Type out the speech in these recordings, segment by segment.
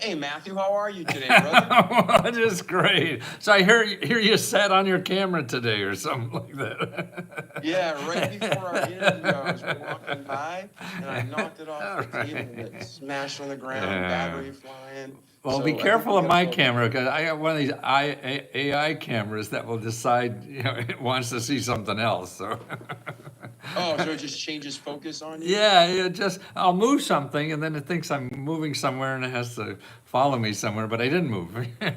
Hey, Matthew, how are you today, brother? Just great. So I hear you sat on your camera today or something like that. Yeah, right before our interview, I was walking by and I knocked it off All the table and right. it smashed on the ground, Yeah. battery flying. Well, be So I think we careful of got my about, camera because I got one of these AI cameras that will decide, it wants to see something else. So, oh, so it just changes focus on you? yeah, just I'll move something and then it thinks I'm moving somewhere and it has to follow me somewhere, but I didn't move. That's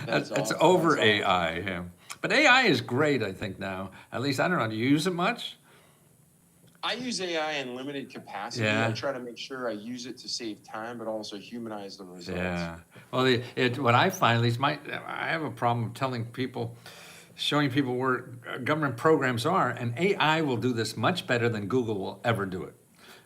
It's awesome. That's over awesome. AI. Yeah. But AI is great, I think now. At least I don't know. Do you use it much? I use AI in limited capacity. I Yeah. try to make sure I use it to save time, but also humanize the results. Yeah. Well, what I find, at least I have a problem telling people, showing people where government programs are, and AI will do this much better than Google will ever do it.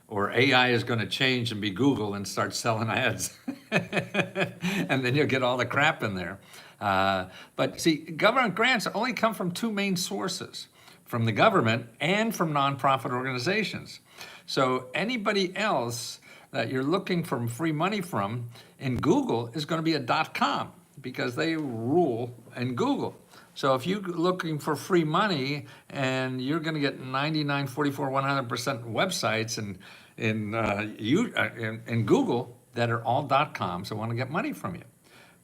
Or AI is going to change and be Google and start selling ads. And then you'll get all the crap in there. But see, government grants only come from two main sources, from the government and from nonprofit organizations. So anybody else that you're looking for free money from in Google is going to be a .com because they rule in Google. So if you're looking for free money and you're going to get 99, 44, 100% websites in Google that are all .coms that want to get money from you.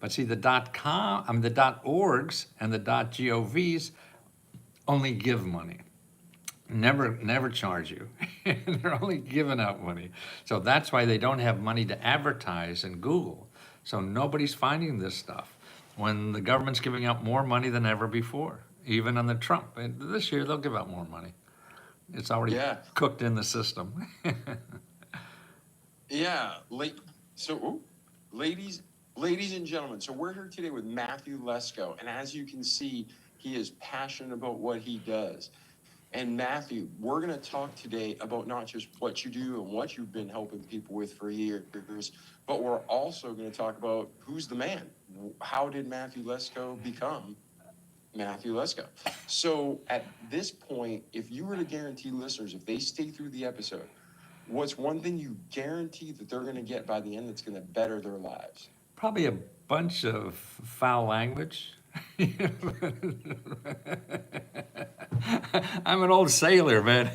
But see, the the .orgs and the .govs only give money. Never charge you. They're only giving out money. So that's why they don't have money to advertise in Google. So nobody's finding this stuff when the government's giving out more money than ever before, even on the Trump. And this year they'll give out more money. It's already Yeah. cooked in the system. Yeah. Ladies, ladies and gentlemen, so we're here today with Matthew Lesko, and as you can see, he is passionate about what he does. And Matthew, we're going to talk today about not just what you do and what you've been helping people with for years, but we're also going to talk about who's the man. How did Matthew Lesko become Matthew Lesko? So at this point, if you were to guarantee listeners, if they stay through the episode, what's one thing you guarantee that they're going to get by the end that's going to better their lives? Probably a bunch of foul language. I'm an old sailor, man.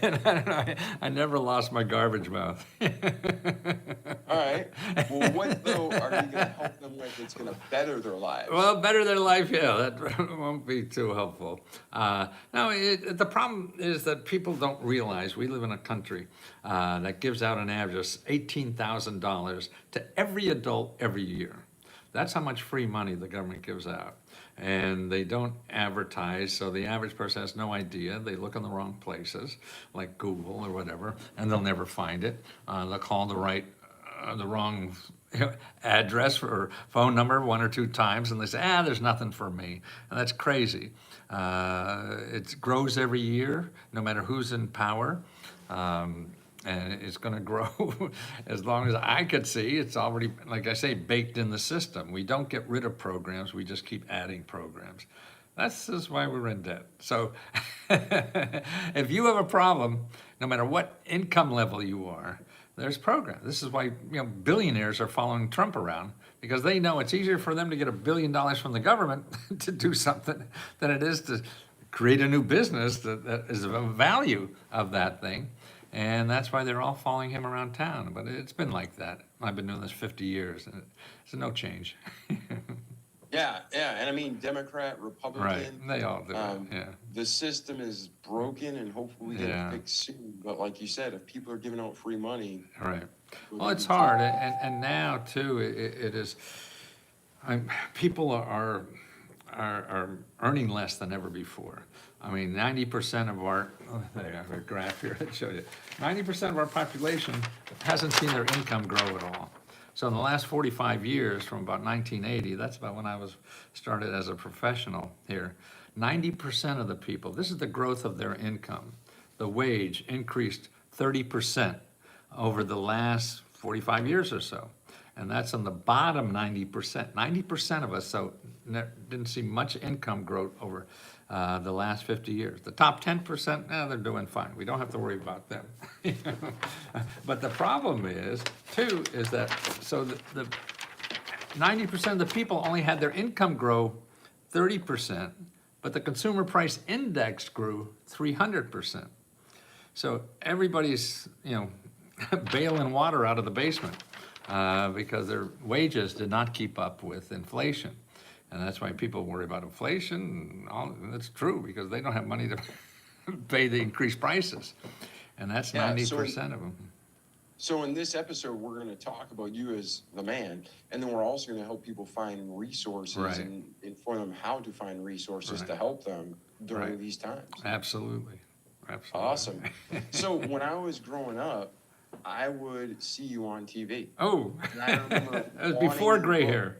I never lost my garbage mouth. All right. Well, what though are you going to help them with that's going to better their lives? Well, better their life, yeah, that won't be too helpful. No, the problem is that people don't realize we live in a country that gives out an average of $18,000 to every adult every year. That's how much free money the government gives out. And they don't advertise, so the average person has no idea. They look in the wrong places, like Google or whatever, and they'll never find it. They'll call the wrong address or phone number one or two times, and they say, there's nothing for me. And that's crazy. It grows every year, no matter who's in power. And it's going to grow as long as I could see. It's already, like I say, baked in the system. We don't get rid of programs. We just keep adding programs. That's just why we're in debt. So if you have a problem, no matter what income level you are, there's programs. This is why billionaires are following Trump around, because they know it's easier for them to get $1 billion from the government to do something than it is to create a new business that is of value of that thing. And that's why they're all following him around town. But it's been like that. I've been doing this 50 years, and it's no change. Yeah, and I mean, Democrat, Republican. Right, they all do it, yeah. The system is broken, and hopefully get it fixed soon. But like you said, if people are giving out free money. Right. Well, it's hard. And now, too, it is, people are earning less than ever before. I mean, 90% of our, I have a graph here that shows you, 90% of our population hasn't seen their income grow at all. So in the last 45 years, from about 1980, that's about when I started as a professional here, 90% of the people, this is the growth of their income. The wage increased 30% over the last 45 years or so. And that's on the bottom 90%. 90% of us didn't see much income growth over the last 50 years. The top 10%, they're doing fine. We don't have to worry about them. But the problem is, too, is that, so 90% of the people only had their income grow 30%, but the consumer price index grew 300%. So everybody's, bailing water out of the basement because their wages did not keep up with inflation. And that's why people worry about inflation. And that's true because they don't have money to pay the increased prices. And that's Yeah, 90% of them. So in this episode, we're going to talk about you as the man, and then we're also going to help people find resources Right. and inform them how to find resources Right. to help them during Right. these times. Absolutely. Absolutely. Awesome. So when I was growing up, I would see you on TV. Oh, And I remember it was wanting before your gray book. hair.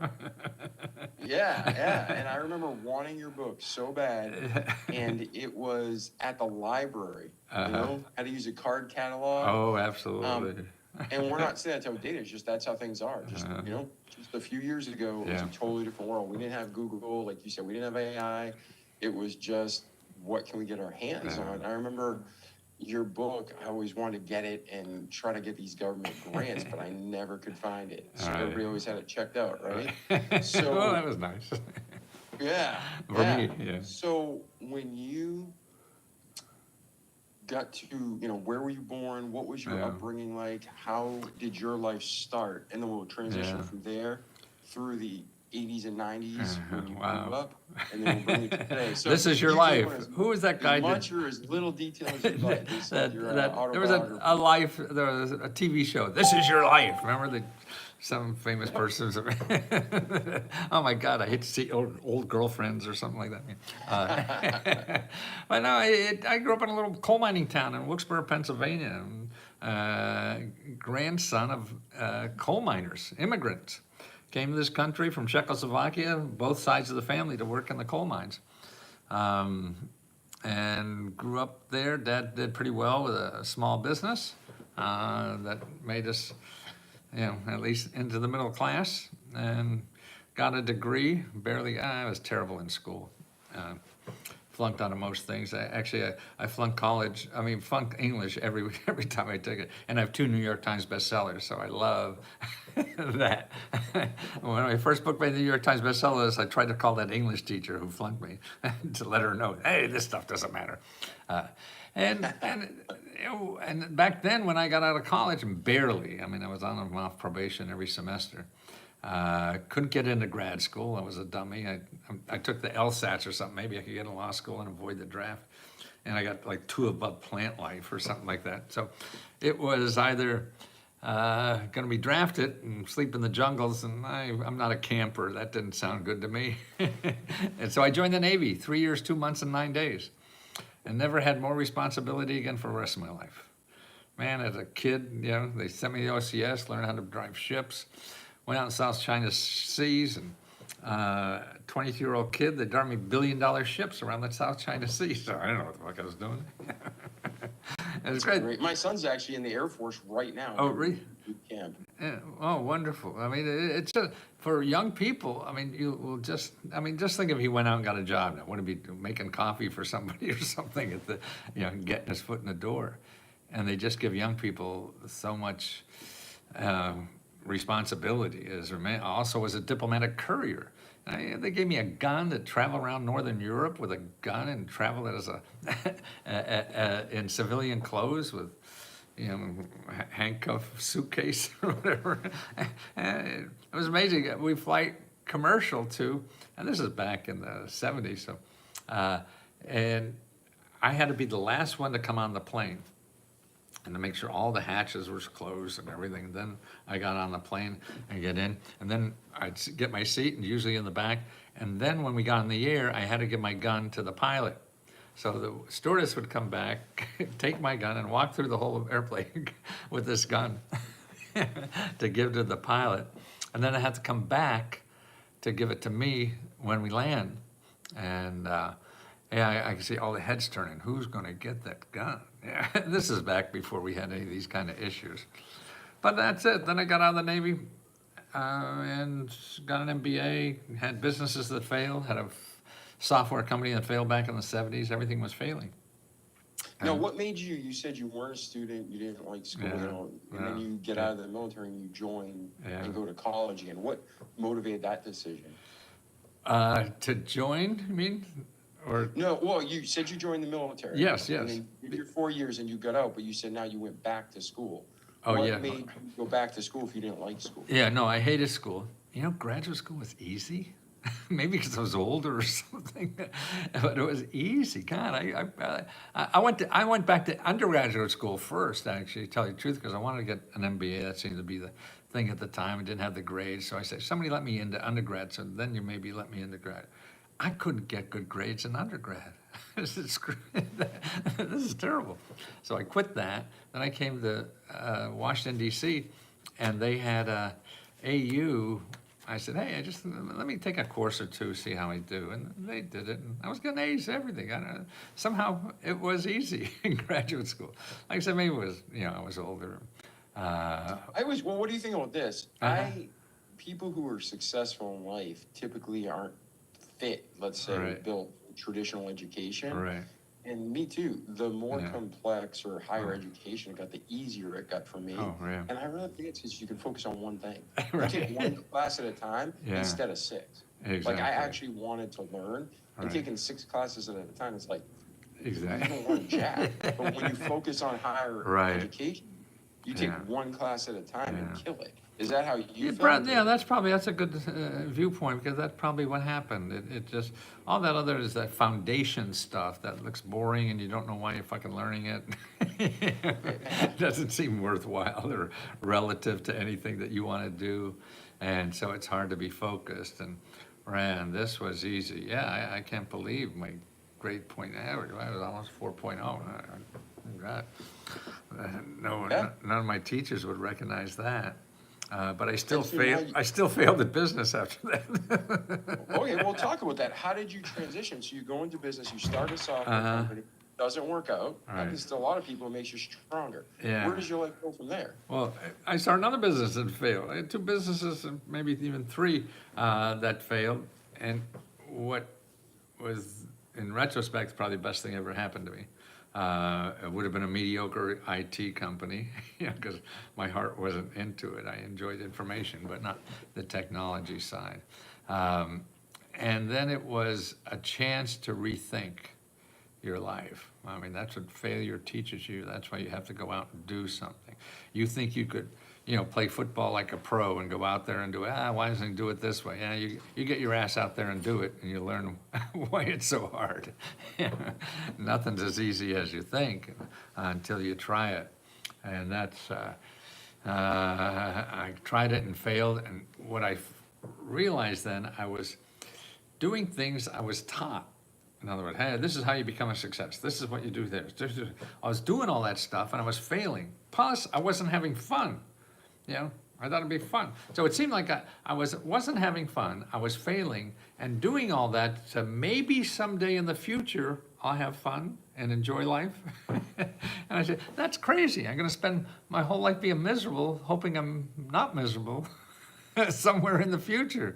Yeah. And I remember wanting your book so bad, and it was at the library, how to use a card catalog. Oh, absolutely. And we're not saying that's outdated, it's just that's how things are. Just, just a few years ago, it was a Yeah. totally different world. We didn't have Google, like you said, we didn't have AI. It was just, what can we get our hands on? I remember your book, I always wanted to get it and try to get these government grants, but I never could find it. So Right. everybody always had it checked out, right? So, well, that was nice. Yeah. For me, yeah. So when you got to, where were you born? What was your Yeah. upbringing like? How did your life start? And then we'll transition Yeah. from there through the 80s and 90s when you Wow. grew up, and then we'll bring you to today. So This is your you can life. go as- Who was that guy? As much or as little detail as you'd like. This is That, your there was autobiography. a life, there was a TV show, This Is Your Life. Remember some famous persons? Oh my God, I hate to see old girlfriends or something like that. But no, I grew up in a little coal mining town in Wilkesboro, Pennsylvania. Grandson of coal miners, immigrants. Came to this country from Czechoslovakia, both sides of the family, to work in the coal mines. And grew up there. Dad did pretty well with a small business that made us, at least into the middle class, and got a degree. I was terrible in school. Flunked out of most things. I flunked college. Flunked English every time I took it. And I have 2 New York Times bestsellers, so I love that. When my first book made the New York Times bestsellers, I tried to call that English teacher who flunked me to let her know, hey, this stuff doesn't matter. And back then, when I got out of college, barely. I was on and off probation every semester. Couldn't get into grad school. I was a dummy. I took the LSATs or something. Maybe I could get in law school and avoid the draft. And I got like 2 above plant life or something like that. So it was either going to be drafted and sleep in the jungles, and I'm not a camper. That didn't sound good to me. And so I joined the Navy, 3 years, 2 months, and 9 days. And never had more responsibility again for the rest of my life. Man, as a kid, they sent me to the OCS, learned how to drive ships. Went out in South China Seas, and 22-year-old kid, they drive me billion-dollar ships around the South China Sea. So I don't know what the fuck I was doing. It was great. My son's actually in the Air Force right now. Oh, really? Boot camp. Yeah. Oh, wonderful. It's for young people. You will just think if he went out and got a job now, wouldn't he be making coffee for somebody or something at the, getting his foot in the door. And they just give young people so much responsibility. Also as a diplomatic courier. They gave me a gun to travel around Northern Europe with a gun and travel it as in civilian clothes with, handcuff suitcase or whatever. It was amazing. We fly commercial too, and this is back in the 70s. So, and I had to be the last one to come on the plane, and to make sure all the hatches were closed and everything. Then I got on the plane and get in, and then I'd get my seat, and usually in the back. And then when we got in the air, I had to give my gun to the pilot. So the stewardess would come back, take my gun, and walk through the whole airplane with this gun to give to the pilot. And then I had to come back to give it to me when we land. And I can see all the heads turning. Who's going to get that gun? Yeah, this is back before we had any of these kind of issues. But that's it. Then I got out of the Navy and got an MBA, had businesses that failed, had a software company that failed back in the 70s. Everything was failing. Now, And- what made you said you weren't a student, you didn't like school, Yeah, and then yeah, you get out of the military and you join Yeah. and go to college again. What motivated that decision? To join, you mean? Or, No, well, you said you joined the military. Yes, And yes. then you did your 4 years and you got out, but you said now you went back to school. Oh, yeah. What made you go back to school if you didn't like school? Yeah, no, I hated school. You know, graduate school was easy. Maybe because I was older or something, but it was easy. God, I went back to undergraduate school first, actually, to tell you the truth, because I wanted to get an MBA. That seemed to be the thing at the time. I didn't have the grades, so I said, somebody let me into undergrad, so then you maybe let me into grad. I couldn't get good grades in undergrad. This is terrible. So I quit that. Then I came to Washington, D.C., and they had AU. I said, hey, let me take a course or two, see how I do. And they did it. And I was getting A's, everything. I don't know. Somehow it was easy in graduate school. Like I said, maybe it was, I was older. Well, what do you think about this? Uh-huh. People who are successful in life typically aren't fit, let's say, Right. built traditional education. Right. And me too. The more Yeah. complex or higher Oh. education it got, the easier it got for me. Oh, yeah. And I really think it's because you can focus on one thing. Right. You take one class at a time Yeah. instead of six. Exactly. Like I actually wanted to learn, and Right. taking 6 classes at a time, it's like, Exactly. you don't want jack. But when you focus on higher Right. education, you take Yeah. one class at a time and Yeah. kill it. Is that how you Yeah, felt? that's a good viewpoint, because that's probably what happened. It just, all that other is that foundation stuff that looks boring and you don't know why you're fucking learning it. It doesn't seem worthwhile or relative to anything that you want to do. And so it's hard to be focused. And man, this was easy. Yeah, I can't believe my grade point average. I was almost 4.0. Oh, God. Yeah. None of my teachers would recognize that. But I still So now failed. I still failed at business after that. Okay, we'll talk about that. How did you transition? So you go into business, you start a software Uh-huh. company, doesn't work out. Right. Happens to a lot of people, it makes you stronger. Yeah. Where does your life go from there? Well, I started another business that failed. I had 2 businesses, and maybe even 3, that failed. And what was, in retrospect, probably the best thing ever happened to me. It would have been a mediocre IT company, because my heart wasn't into it. I enjoyed information, but not the technology side. And then it was a chance to rethink your life. I mean, that's what failure teaches you. That's why you have to go out and do something. You think you could, play football like a pro and go out there and do it. Why doesn't he do it this way? Yeah, you get your ass out there and do it, and you learn why it's so hard. Nothing's as easy as you think until you try it. And that's, I tried it and failed, and what I realized then, I was doing things I was taught. In other words, hey, this is how you become a success. This is what you do there. I was doing all that stuff and I was failing. Plus, I wasn't having fun. I thought it'd be fun. So it seemed like I wasn't having fun. I was failing and doing all that to maybe someday in the future I'll have fun and enjoy life. And I said, that's crazy. I'm going to spend my whole life being miserable, hoping I'm not miserable. Somewhere in the future.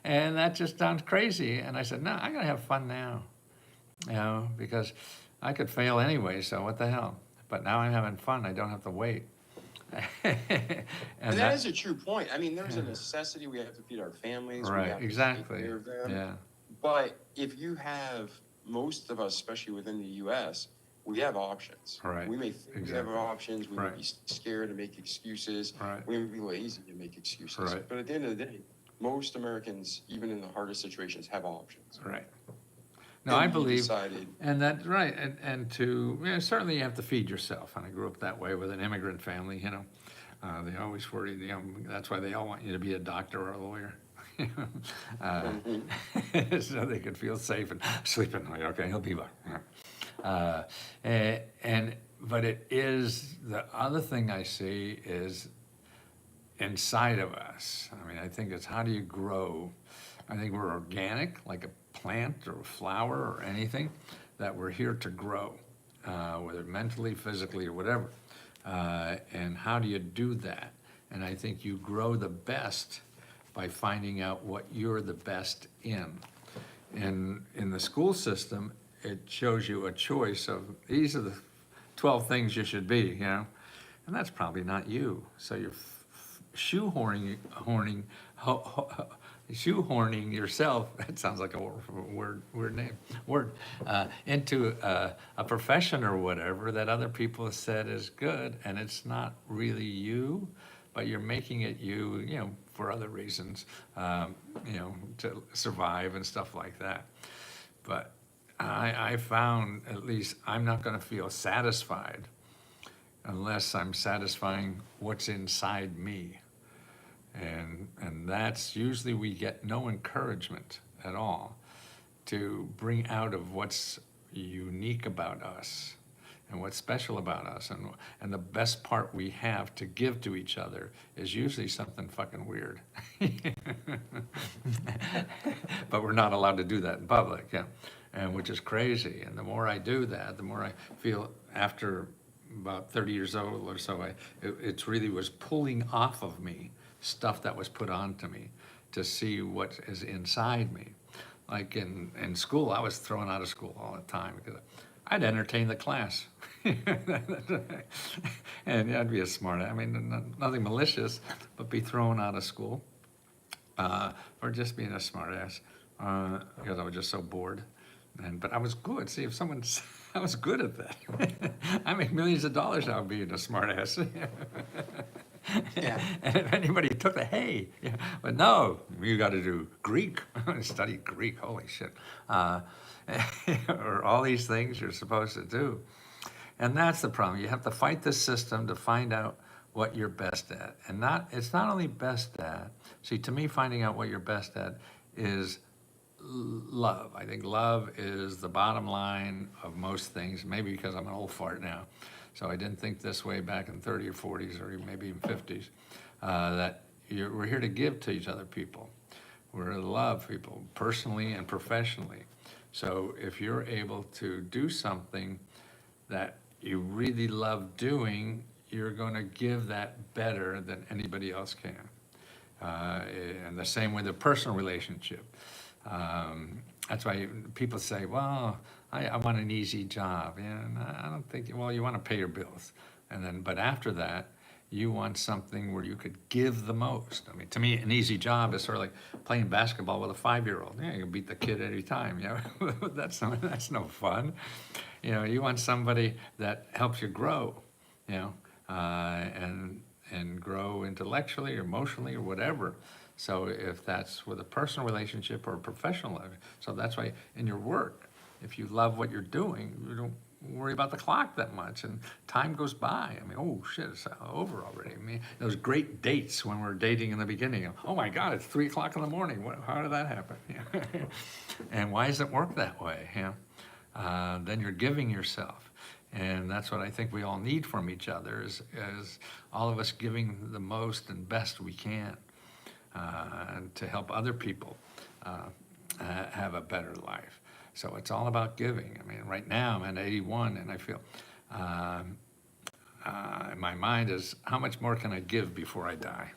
And that just sounds crazy. And I said, no, I gotta have fun now. Because I could fail anyway, so what the hell? But now I'm having fun, I don't have to wait. And that is a true point. I mean, there's a necessity. We have to feed our families. We Right, have to exactly. take care of them. Yeah, But if you have, most of us, especially within the US, we have options. Right, We may think we have exactly. options, we may Right. be scared to make excuses. Right. We may be lazy to make excuses. Right. But at the end of the day, most Americans, even in the hardest situations, have options. right. No, And I you believe, decided, and that's right, and certainly you have to feed yourself, and I grew up that way with an immigrant family, they always worry, that's why they all want you to be a doctor or a lawyer. So they could feel safe and sleeping, like, okay, he'll be back. But it is, the other thing I see is inside of us. I mean, I think it's how do you grow? I think we're organic, like a plant or a flower or anything, that we're here to grow, whether mentally, physically, or whatever. And how do you do that? And I think you grow the best by finding out what you're the best in. And in the school system, it shows you a choice of these are the 12 things you should be, you know, and that's probably not you. So you're shoehorning yourself. That sounds like a word into a profession or whatever that other people have said is good, and it's not really you, but you're making it you, you know, for other reasons, you know, to survive and stuff like that. But I found, at least, I'm not going to feel satisfied unless I'm satisfying what's inside me. And that's usually we get no encouragement at all to bring out of what's unique about us and what's special about us. And the best part we have to give to each other is usually something fucking weird. But we're not allowed to do that in public, yeah. And which is crazy. And the more I do that, the more I feel after about 30 years old or so, it really was pulling off of me stuff that was put onto me to see what is inside me. Like in school, I was thrown out of school all the time because I'd entertain the class. And I'd be a smart, I mean, nothing malicious, but be thrown out of school for just being a smart ass because I was just so bored. But I was good. See, if someone, I was good at that. I make millions of dollars out of being a smart ass. Yeah. And if anybody took the hey, yeah. But no, you got to do Greek, study Greek, holy shit. Or all these things you're supposed to do. And that's the problem. You have to fight the system to find out what you're best at. And it's not only best at, see, to me, finding out what you're best at is love. I think love is the bottom line of most things, maybe because I'm an old fart now. So I didn't think this way back in 30s or 40s or maybe even 50s, that we're here to give to each other people. We're here to love people personally and professionally. So if you're able to do something that you really love doing, you're going to give that better than anybody else can. And the same with a personal relationship. That's why people say, well, I want an easy job. Yeah, and I don't think, well, you want to pay your bills. But after that, you want something where you could give the most. I mean, to me, an easy job is sort of like playing basketball with a 5-year-old. Yeah, you can beat the kid any time. You know, that's no fun. You know, you want somebody that helps you grow. You know, and grow intellectually or emotionally or whatever. So if that's with a personal relationship or a professional life, so that's why in your work, if you love what you're doing, you don't worry about the clock that much, and time goes by. I mean, oh shit, it's over already. I mean, those great dates when we're dating in the beginning. Oh my God, it's 3 o'clock in the morning. How did that happen? And why does it work that way? Then you're giving yourself. And that's what I think we all need from each other is all of us giving the most and best we can to help other people have a better life. So it's all about giving. I mean, right now I'm at 81 and I feel my mind is how much more can I give before I die?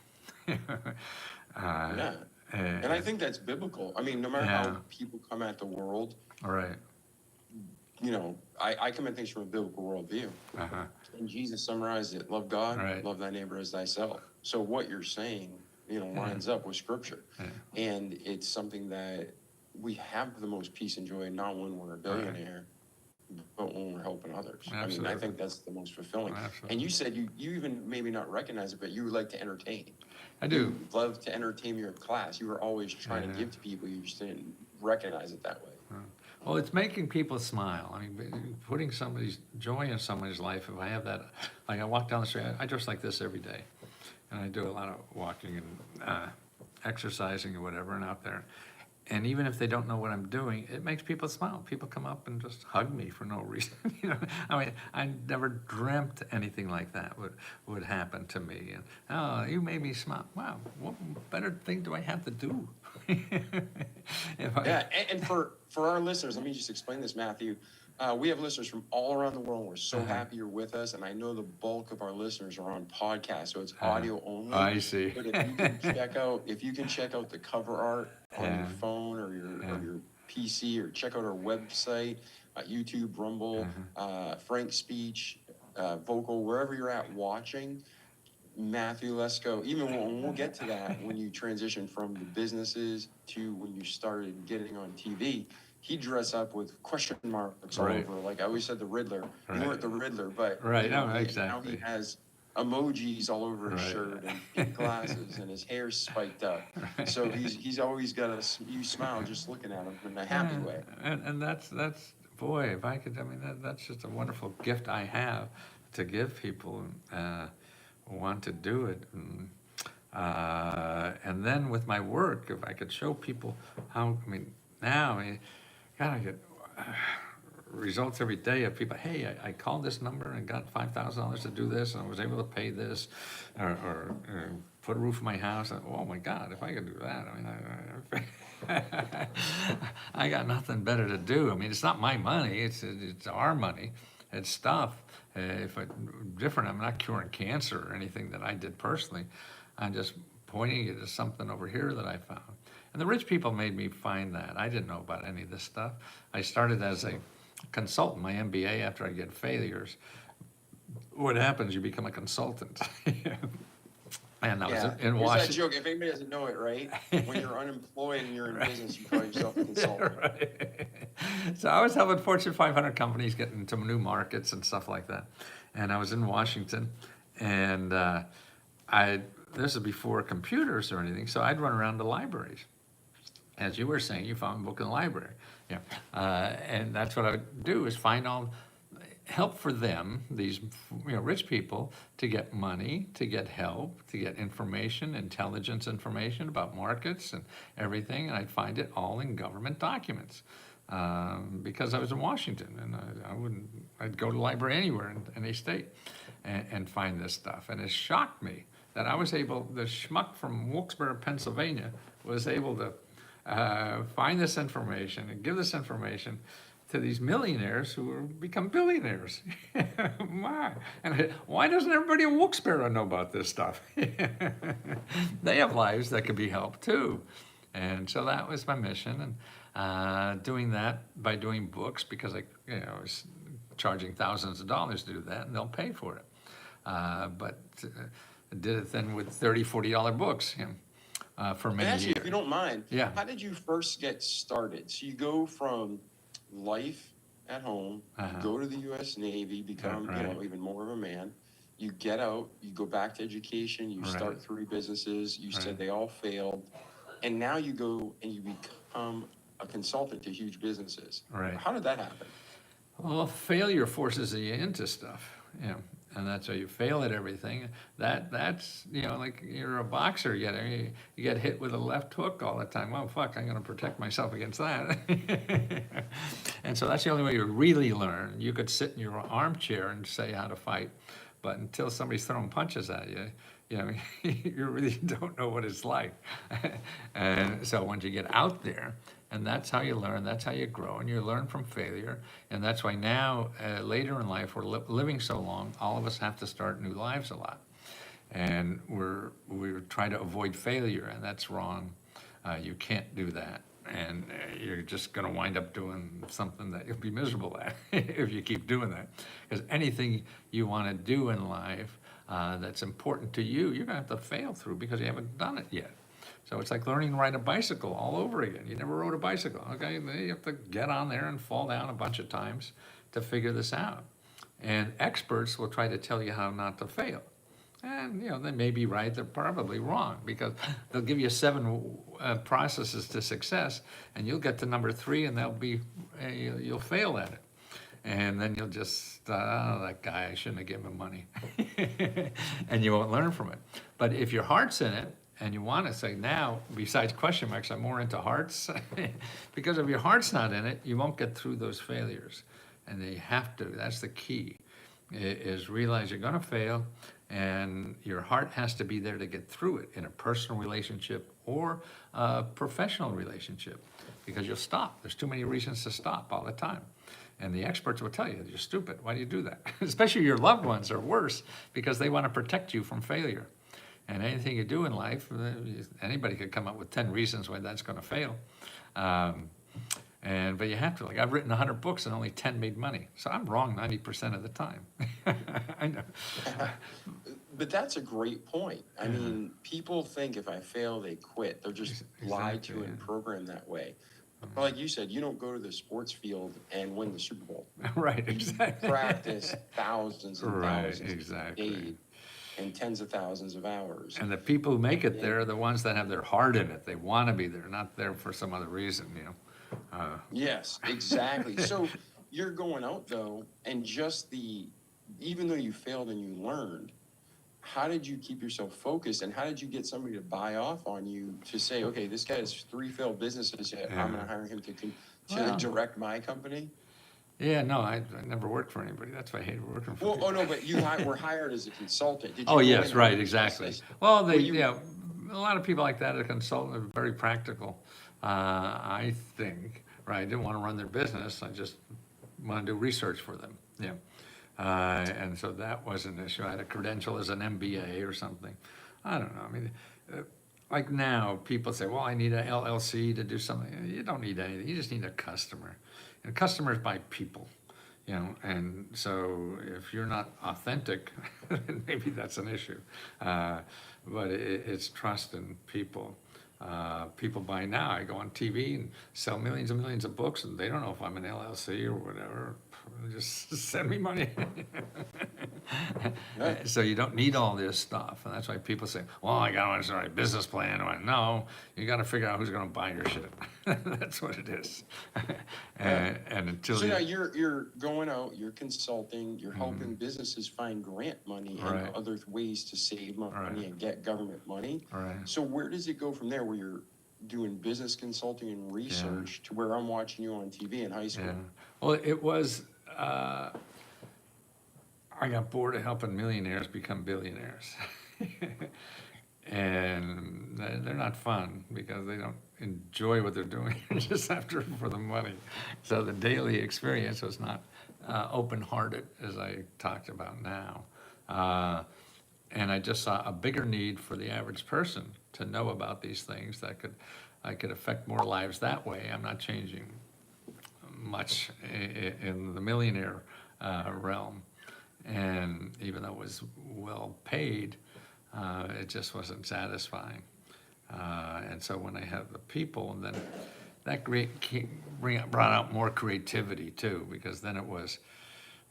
Yeah. And I think that's biblical. I mean, no matter how people come at the world, all right. You know, I come at things from a biblical worldview. Uh-huh. And Jesus summarized it, love God, right. love thy neighbor as thyself. So what you're saying, you know, lines up with scripture. And it's something that we have the most peace and joy, not when we're a billionaire, but when we're helping others. Absolutely. I mean, I think that's the most fulfilling. Absolutely. And you said you even maybe not recognize it, but you would like to entertain. I do. You love to entertain your class. You were always trying to give to people. You just didn't recognize it that way. Well, it's making people smile. I mean, putting somebody's joy in somebody's life. If I have that, like I walk down the street, I dress like this every day. And I do a lot of walking and exercising or whatever and out there. And even if they don't know what I'm doing, it makes people smile. People come up and just hug me for no reason. You know, I mean, I never dreamt anything like that would happen to me. And oh, you made me smile. Wow, what better thing do I have to do? Yeah, and for our listeners, let me just explain this, Matthew. We have listeners from all around the world. We're so happy you're with us, and I know the bulk of our listeners are on podcasts, so it's audio only. I see. But if you can check out the cover art on your phone or your PC, or check out our website, YouTube, Rumble, Frank's Speech, Vocal, wherever you're at watching, Matthew Lesko, even when we'll get to that, when you transition from the businesses to when you started getting on TV, he dressed up with question marks all Right. over. Like I always said, the Riddler. You Right. weren't the Riddler, but Right, you know, no, now he exactly. has emojis all over his Right. shirt and pink glasses, and his hair's spiked up. So he's always got you smile just looking at him in a happy way. And that's boy, if I could, I mean, that's just a wonderful gift I have to give people who want to do it. And then with my work, if I could show people how, I mean, now, I mean, God, I get results every day of people, hey, I called this number and got $5,000 to do this, and I was able to pay this, or put a roof on my house. And, oh my God, if I could do that, I mean, I got nothing better to do. I mean, it's not my money, it's our money, it's stuff. If I'm different, I'm not curing cancer or anything that I did personally. I'm just pointing you to something over here that I found. And the rich people made me find that. I didn't know about any of this stuff. I started as a consultant, my MBA, after I get failures. What happens, you become a consultant. And I was in Here's Washington. that joke. If anybody doesn't know it, right? When you're unemployed and you're in business, you call yourself a consultant. Right. So I was helping Fortune 500 companies get into new markets and stuff like that. And I was in Washington, and this is before computers or anything, so I'd run around to libraries. As you were saying, you found a book in the library. Yeah. And that's what I would do, is find help for them, these rich people, to get money, to get help, to get information, intelligence information about markets and everything. And I'd find it all in government documents, because I was in Washington, and I'd go to the library anywhere in any state and find this stuff. And it shocked me that I was able, the schmuck from Wilkes-Barre, Pennsylvania, was able to find this information and give this information to these millionaires who have become billionaires. Why doesn't everybody in Wilkes-Barre know about this stuff? They have lives that could be helped too. And so that was my mission, and doing that by doing books, because I was charging thousands of dollars to do that, and they'll pay for it. But did it then with $30, $40 books for many Actually, years. if you don't mind, Yeah. how did you first get started? So you go from life at home, you go to the U.S. Navy, become even more of a man. You get out, you go back to education, you start 3 businesses. You said they all failed, and now you go and you become a consultant to huge businesses. Right. How did that happen? Well, failure forces you into stuff, and that's how you fail at everything. That's like you're a boxer, you get hit with a left hook all the time. Well, fuck, I'm going to protect myself against that. And so that's the only way you really learn. You could sit in your armchair and say how to fight, but until somebody's throwing punches at you, you really don't know what it's like. And so once you get out there, and that's how you learn, that's how you grow, and you learn from failure. And that's why now, later in life, we're living so long, all of us have to start new lives a lot. And we're trying to avoid failure, and that's wrong. You can't do that. And you're just going to wind up doing something that you'll be miserable at if you keep doing that. Because anything you want to do in life that's important to you, you're going to have to fail through because you haven't done it yet. So it's like learning to ride a bicycle all over again. You never rode a bicycle, okay? You have to get on there and fall down a bunch of times to figure this out. And experts will try to tell you how not to fail. And, they may be right, they're probably wrong, because they'll give you 7 processes to success, and you'll get to number 3, and you'll fail at it. And then you'll just, that guy, I shouldn't have given him money. And you won't learn from it. But if your heart's in it, and you want to say, now, besides question marks, I'm more into hearts, because if your heart's not in it, you won't get through those failures. And you have to, that's the key, is realize you're going to fail, and your heart has to be there to get through it in a personal relationship or a professional relationship, because you'll stop. There's too many reasons to stop all the time. And the experts will tell you, you're stupid. Why do you do that? Especially your loved ones are worse, because they want to protect you from failure. And anything you do in life, anybody could come up with 10 reasons why that's going to fail. But you have to, like, I've written 100 books and only 10 made money. So I'm wrong 90% of the time. I know. But that's a great point. I mean, people think if I fail, they quit. They're just lied to Exactly, and yeah. programmed that way. But like you said, you don't go to the sports field and win the Super Bowl. Right, You exactly. practice thousands and Right, thousands of exactly. days and tens of thousands of hours. And the people who make it Yeah. there are the ones that have their heart in it. They want to be there, not there for some other reason, you know. Yes, exactly. So you're going out though, and even though you failed and you learned, how did you keep yourself focused, and how did you get somebody to buy off on you to say, okay, this guy has 3 failed businesses, yet I'm gonna hire him to Well, direct my company? yeah, no, I never worked for anybody. That's why I hated working for Well, people. oh no, but were hired as a consultant. Did you Oh, go yes, in right, and exactly. assist? Well, Were you- yeah, a lot of people like that, a consultant, are very practical, I think, right? I didn't want to run their business, I just want to do research for them, yeah. And so that was an issue. I had a credential as an MBA or something. I don't know, I mean, like now, people say, well, I need an LLC to do something. You don't need anything, you just need a customer. And customers buy people. You know, and so if you're not authentic, maybe that's an issue. But it's trust in people. People buy now. I go on TV and sell millions and millions of books, and they don't know if I'm an LLC or whatever. Just send me money. Right. So you don't need all this stuff, and that's why people say, "Well, I got to start a business plan." No, you got to figure out who's going to buy your shit. That's what it is. And until So you, now you're going out, you're consulting, you're helping businesses find grant money and Right. other ways to save money Right. and get government money. Right. So where does it go from there, where you're doing business consulting and research to where I'm watching you on TV in high school? Yeah, well, it was, I got bored of helping millionaires become billionaires. And they're not fun because they don't enjoy what they're doing, they're just after for the money. So the daily experience was not open-hearted, as I talked about now. And I just saw a bigger need for the average person to know about these things that I could affect more lives that way. I'm not changing much in the millionaire realm. And even though it was well paid, it just wasn't satisfying. And so when I had the people, and then that brought out more creativity too, because then it was,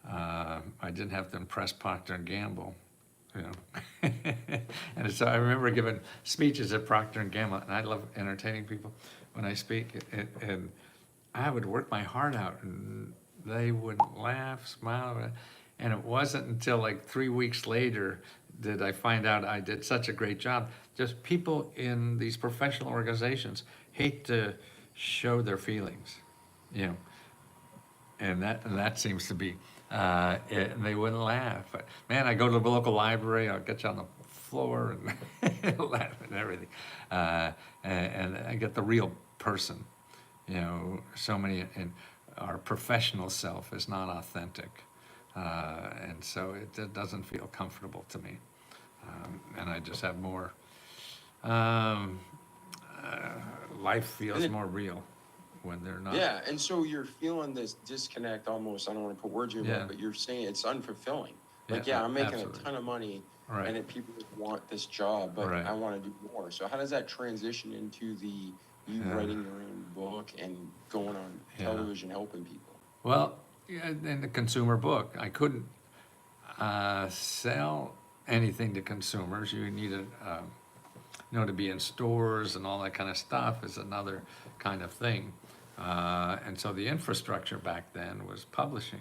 I didn't have to impress Procter and Gamble, you know. And so I remember giving speeches at Procter and Gamble, and I love entertaining people when I speak, and I would work my heart out, and they would laugh, smile, and it wasn't until like 3 weeks later did I find out I did such a great job. Just people in these professional organizations hate to show their feelings, you know, and that seems to be, and they wouldn't laugh. But, man, I go to the local library, I'll get you on the floor and laugh and everything, and I get the real person. You know, so many, and our professional self is not authentic. And so it doesn't feel comfortable to me. And I just have more, life feels more real when they're not. Yeah, and so you're feeling this disconnect almost, I don't want to put words in your Yeah. mouth, but you're saying it's unfulfilling. Like, Yeah, yeah, I'm making absolutely. a ton of money, Right. and then people just want this job, but Right. I want to do more. So how does that transition into you Yeah. writing your own book and going on Yeah. television helping people? Well, yeah, in the consumer book, I couldn't sell anything to consumers. You needed, you know, to be in stores and all that kind of stuff is another kind of thing. And so the infrastructure back then was publishing.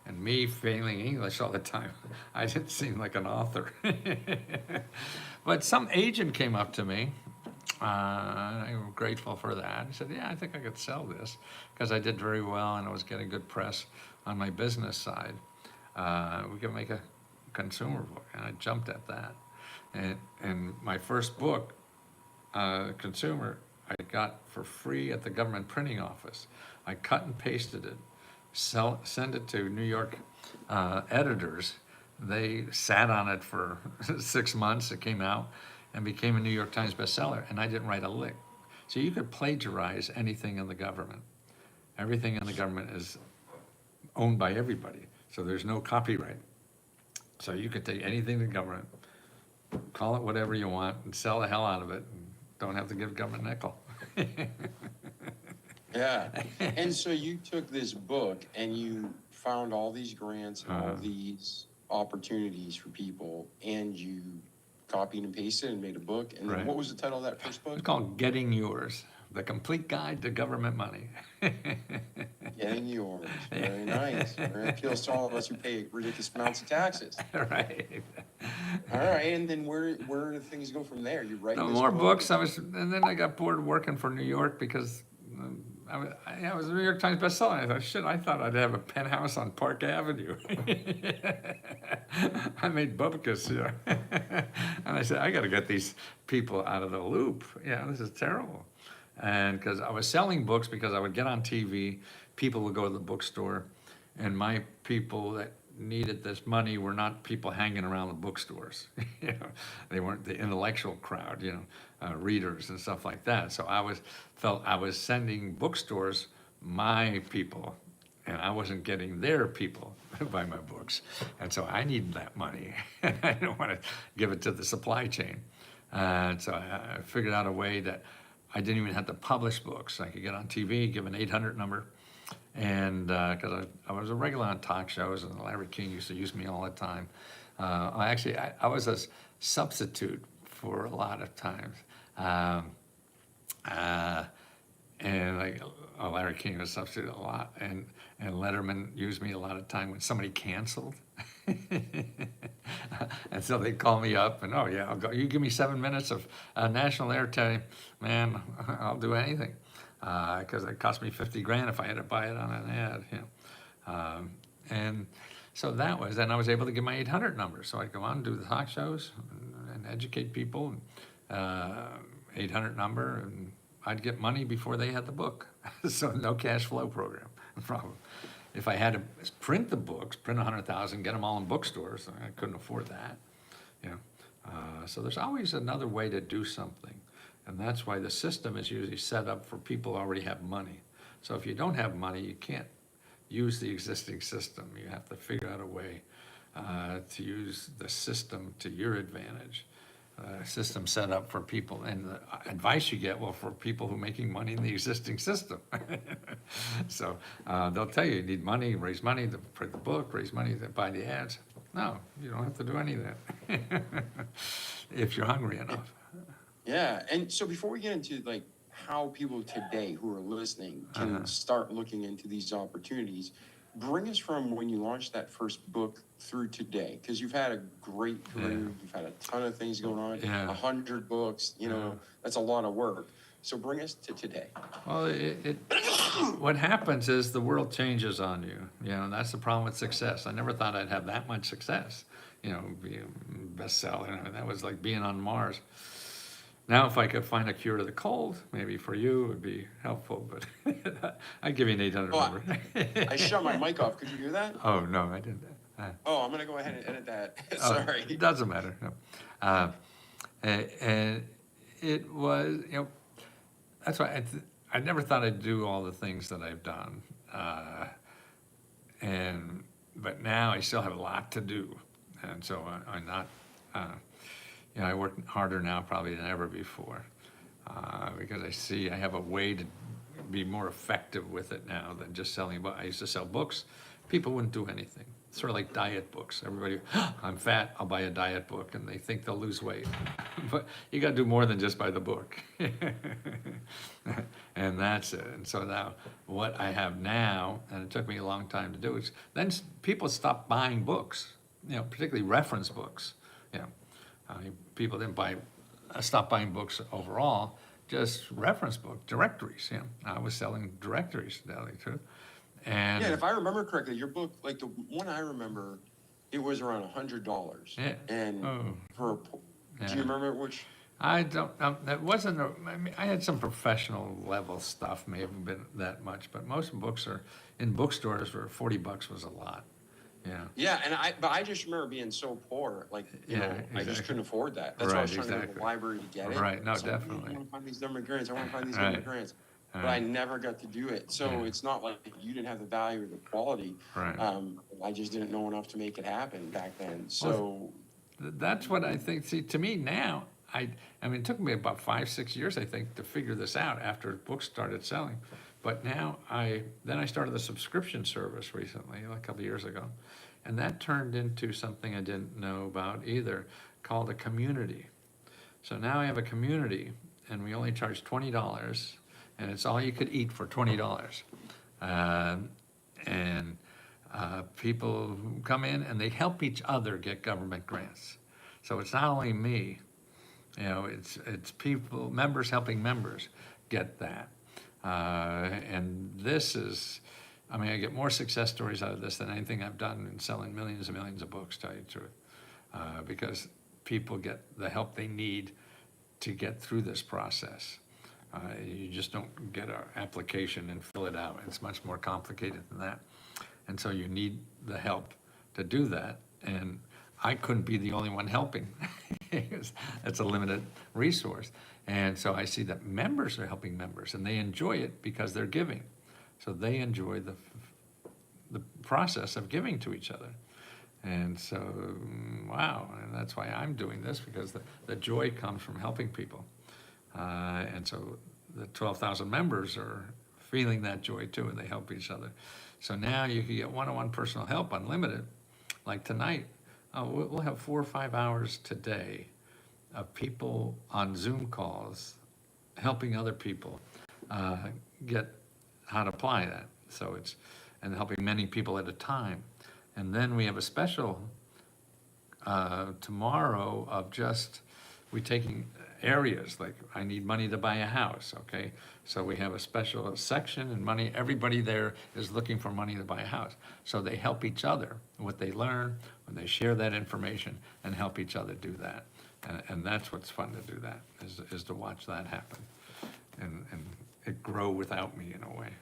And me failing English all the time, I didn't seem like an author. But some agent came up to me, and I'm grateful for that. He said, yeah, I think I could sell this, because I did very well and I was getting good press on my business side. We could make a consumer book, and I jumped at that. And my first book, consumer, I got for free at the government printing office. I cut and pasted it, send it to New York editors. They sat on it for 6 months. It came out and became a New York Times bestseller, and I didn't write a lick. So you could plagiarize anything in the government. Everything in the government is owned by everybody, so there's no copyright. So you could take anything to government, call it whatever you want, and sell the hell out of it, and don't have to give government a nickel. Yeah, and so you took this book and you found all these grants and all these opportunities for people, and you copied and pasted and made a book. And then Right. what was the title of that first book? It's called Getting Yours, the complete guide to government money. Getting Yours. Very nice. Very appeals to all of us who pay ridiculous amounts of taxes. Right. All right, and then where do things go from there? You write No this more book? books. And then I got bored working for New York because I was a New York Times bestseller. I thought, shit, I thought I'd have a penthouse on Park Avenue. I made bupkis, you know. And I said, I got to get these people out of the loop. Yeah, this is terrible. And because I was selling books, because I would get on TV, people would go to the bookstore, and my people that needed this money were not people hanging around the bookstores. You know, they weren't the intellectual crowd, you know, readers and stuff like that. So felt I was sending bookstores my people, and I wasn't getting their people to buy my books. And so I needed that money, and I didn't want to give it to the supply chain. So I figured out a way that I didn't even have to publish books. I could get on TV, give an 800 number, and because I was a regular on talk shows, and Larry King used to use me all the time. I was a substitute for a lot of times. And like Larry King was a substitute a lot, and Letterman used me a lot of time when somebody canceled. And so they'd call me up and, oh yeah, I'll go. You give me 7 minutes of national airtime, man, I'll do anything. Because it cost me 50 grand if I had to buy it on an ad. You know. And so then I was able to get my 800 number. So I'd go on and do the talk shows and educate people. 800 number, and I'd get money before they had the book. So no cash flow program problem. If I had to print the books, print 100,000, get them all in bookstores, I couldn't afford that. You know, so there's always another way to do something, and that's why the system is usually set up for people who already have money. So if you don't have money, you can't use the existing system. You have to figure out a way to use the system to your advantage. System set up for people, and the advice you get, well, for people who are making money in the existing system. So they'll tell you need money, raise money to print the book, raise money to buy the ads. No, you don't have to do any of that if you're hungry enough. Yeah, and so before we get into like how people today who are listening can start looking into these opportunities, bring us from when you launched that first book through today, because you've had a great career, you've had a ton of things going on, 100 books, you know, that's a lot of work. So bring us to today. Well, what happens is the world changes on you. You know, and that's the problem with success. I never thought I'd have that much success. You know, be a bestseller. I mean, that was like being on Mars. Now, if I could find a cure to the cold, maybe for you, it would be helpful, but I'd give you an 800 number. I shut my mic off. Could you hear that? Oh, no, I didn't. I'm going to go ahead and edit that. Sorry. It doesn't matter. No. And it was, you know, that's why I never thought I'd do all the things that I've done. But now I still have a lot to do. And so I'm not, you know, I work harder now probably than ever before because I see I have a way to be more effective with it now than just selling books. I used to sell books. People wouldn't do anything. Sort of like diet books. Everybody, I'm fat, I'll buy a diet book, and they think they'll lose weight. But you got to do more than just buy the book. And that's it. And so now what I have now, and it took me a long time to do, is then people stop buying books, you know, particularly reference books. You know, people didn't stop buying books overall, just reference book directories. You know, I was selling directories to tell you the truth. And if I remember correctly, your book, like the one I remember, it was around $100. Yeah. And do you remember which? I don't. That wasn't. I mean, I had some professional level stuff. May have been that much, but most books are in bookstores for $40 was a lot. Yeah. Yeah, but I just remember being so poor, like you know, exactly. I just couldn't afford that. That's why I was trying to go to the library to get it. Right. No, so, definitely. I want to find these government grants. I want to find these government grants. but I never got to do it. So Yeah. it's not like you didn't have the value or the quality. Right. I just didn't know enough to make it happen back then. So That's what I think. See, to me now, I mean, it took me about 5, 6 years, I think, to figure this out after books started selling. But now then I started the subscription service recently, a couple of years ago. And that turned into something I didn't know about either, called a community. So now I have a community, and we only charge $20, and it's all you could eat for $20. And people come in and they help each other get government grants. So it's not only me, it's people, members helping members get that. And this is, I mean, I get more success stories out of this than anything I've done in selling millions and millions of books, to tell you the truth. Because people get the help they need to get through this process. You just don't get an application and fill it out. It's much more complicated than that. And so you need the help to do that. And I couldn't be the only one helping. It's a limited resource. And so I see that members are helping members, and they enjoy it because they're giving. So they enjoy the process of giving to each other. And so, wow, and that's why I'm doing this, because the joy comes from helping people. And so the 12,000 members are feeling that joy too, and they help each other. So now you can get one-on-one personal help unlimited. Like tonight, we'll have 4 or 5 hours today of people on Zoom calls helping other people get how to apply that. So and helping many people at a time. And then we have a special tomorrow of we're taking areas, like I need money to buy a house, okay? So we have a special section, and everybody there is looking for money to buy a house. So they help each other, what they learn, when they share that information, and help each other do that. And that's what's fun to do that, is to watch that happen. And it grow without me in a way.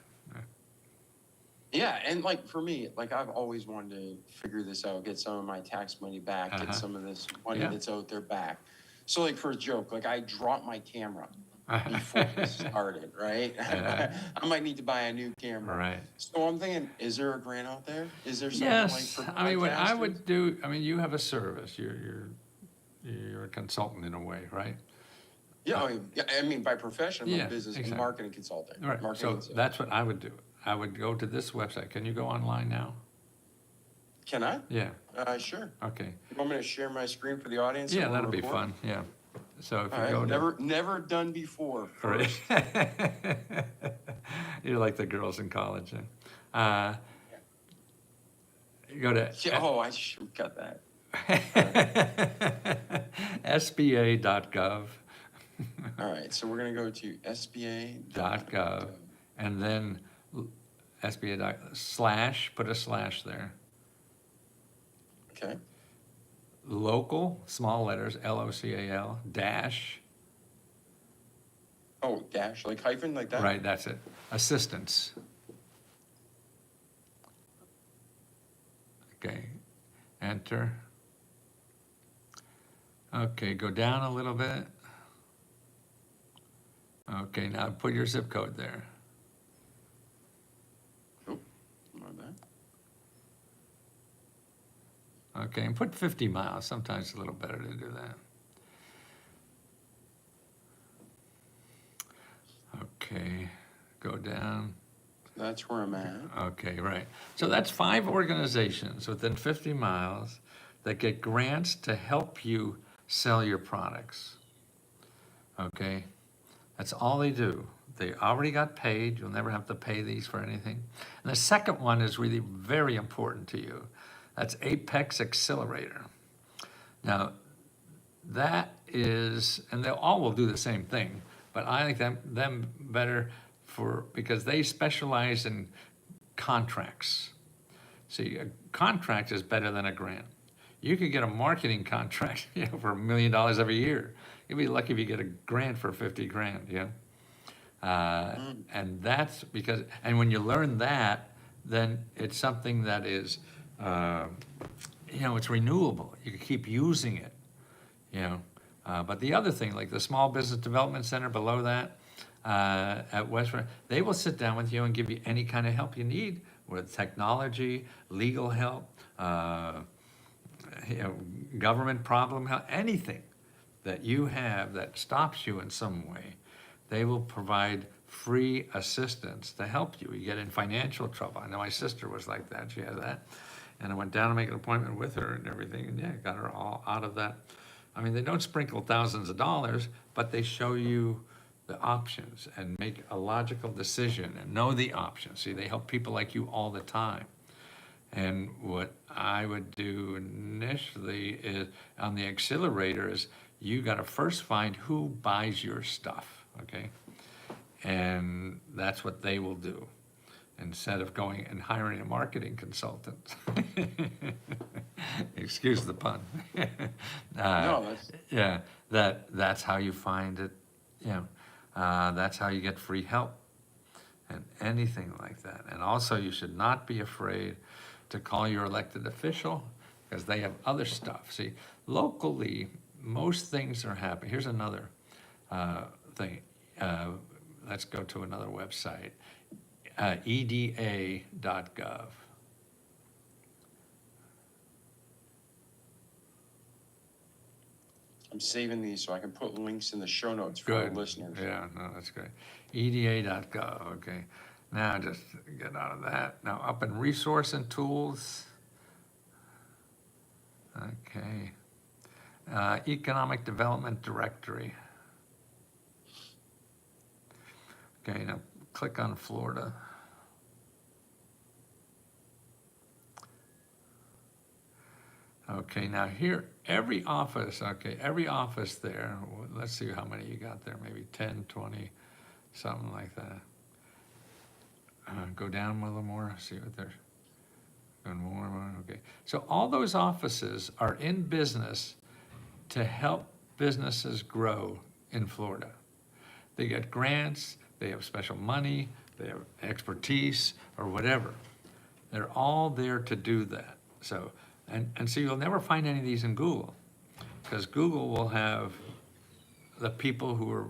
yeah, and like for me, like I've always wanted to figure this out, get some of my tax money back, get some of this money that's out there back. So like for a joke, like I dropped my camera before this started, right? I might need to buy a new camera. Right. So I'm thinking, is there a grant out there? Is there something Yes, like for I mean, what I podcasters? would do, I mean, you have a service, you're a consultant in a way, right? Yeah, I mean by profession, I'm Yeah, a business and exactly. marketing consultant. Right, Marketing so consultant. that's what I would do. I would go to this website. Can you go online now? Can I? Yeah, Sure. okay. You want me to share my screen for the audience? Yeah, and that'll we'll be record? fun, yeah. So if All you right, go to. never done before. Right. First. You're like the girls in college, huh? You go to. Yeah, I should cut that. SBA.gov. All right, so we're gonna go to SBA.gov. And then SBA/ put a slash there. Okay. Local, small letters, LOCAL, dash, Oh, dash, like hyphen, like that? right, that's it, assistance. Okay, enter. Okay, go down a little bit. Okay, now put your zip code there. Oh, my bad. Okay, and put 50 miles. Sometimes it's a little better to do that. Okay, go down. That's where I'm at. Okay, right. So that's 5 organizations within 50 miles that get grants to help you sell your products. Okay, that's all they do. They already got paid. You'll never have to pay these for anything. And the second one is really very important to you. That's Apex Accelerator. Now, that is, and they all will do the same thing, but I like them better because they specialize in contracts. See, a contract is better than a grant. You could get a marketing contract, for $1 million every year. You'd be lucky if you get a grant for 50 grand, And that's because, and when you learn that, then it's something that is, it's renewable. You can keep using it, But the other thing, like the Small Business Development Center below that, at West Virginia, they will sit down with you and give you any kind of help you need with technology, legal help, you know, government problem help, anything that you have that stops you in some way. They will provide free assistance to help you. You get in financial trouble. I know my sister was like that. She had that. And I went down to make an appointment with her and everything, and yeah, got her all out of that. I mean, they don't sprinkle thousands of dollars, but they show you the options and make a logical decision and know the options. See, they help people like you all the time. And what I would do initially is, on the accelerator, is you gotta first find who buys your stuff, okay? And that's what they will do, instead of going and hiring a marketing consultant. Excuse the pun. No, that's, Yeah, that's how you find it, you know, that's how you get free help and anything like that. And also, you should not be afraid to call your elected official, because they have other stuff. See, locally, most things are happening. Here's another thing. Let's go to another website, EDA.gov. I'm saving these so I can put links in the show notes for our Good. listeners. Yeah, no, that's great. EDA.gov, okay. Now just get out of that. Now up in resource and tools. Okay. Economic Development Directory. Okay, now click on Florida. Okay, now here, every office there, let's see how many you got there, maybe 10, 20, something like that. Go down a little more, see what they're, going more, okay. So all those offices are in business to help businesses grow in Florida. They get grants, they have special money, they have expertise, or whatever. They're all there to do that. So, and so you'll never find any of these in Google, because Google will have the people who are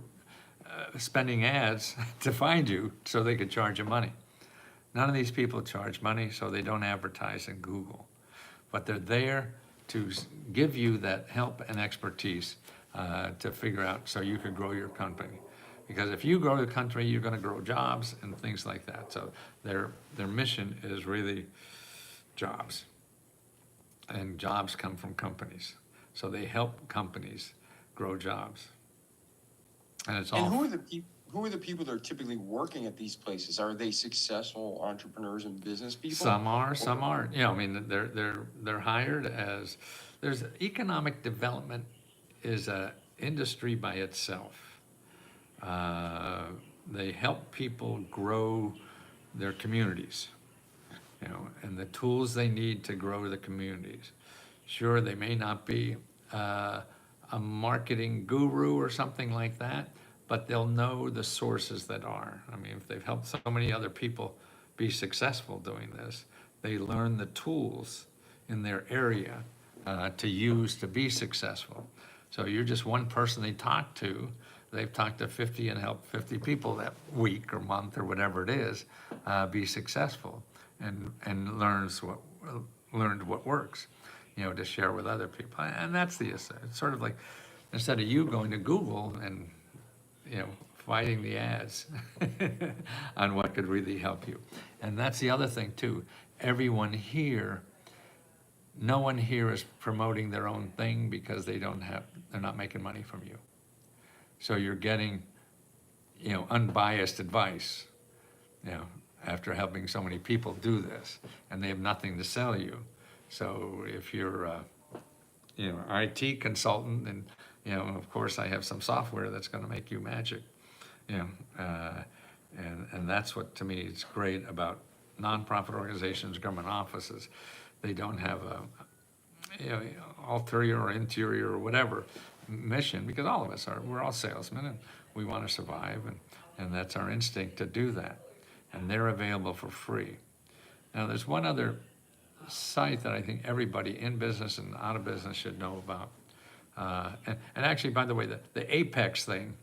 spending ads to find you so they could charge you money. None of these people charge money, so they don't advertise in Google. But they're there to give you that help and expertise to figure out so you can grow your company. Because if you grow the country, you're gonna grow jobs and things like that. So their mission is really jobs. And jobs come from companies. So they help companies grow jobs. And it's all. And who are the people that are typically working at these places? Are they successful entrepreneurs and business people? Some are, some aren't. You know, I mean, they're hired as, there's economic development is a industry by itself. They help people grow their communities, you know, and the tools they need to grow the communities. Sure, they may not be a marketing guru or something like that, but they'll know the sources that are. I mean, if they've helped so many other people be successful doing this, they learn the tools in their area to use to be successful. So you're just one person they talk to. They've talked to 50 and helped 50 people that week or month or whatever it is be successful and learned what works, you know, to share with other people. And that's it's sort of like, instead of you going to Google and, you know, fighting the ads on what could really help you. And that's the other thing too. Everyone here, no one here is promoting their own thing because they're not making money from you. So you're getting, you know, unbiased advice, you know, after helping so many people do this, and they have nothing to sell you. So if you're a, you know, IT consultant, and, you know, of course I have some software that's gonna make you magic, you know, and that's what, to me, is great about nonprofit organizations, government offices. They don't have a, you know, ulterior or interior or whatever mission, because all of us we're all salesmen and we want to survive, and that's our instinct to do that. And they're available for free. Now there's one other site that I think everybody in business and out of business should know about. And actually, by the way, the Apex thing,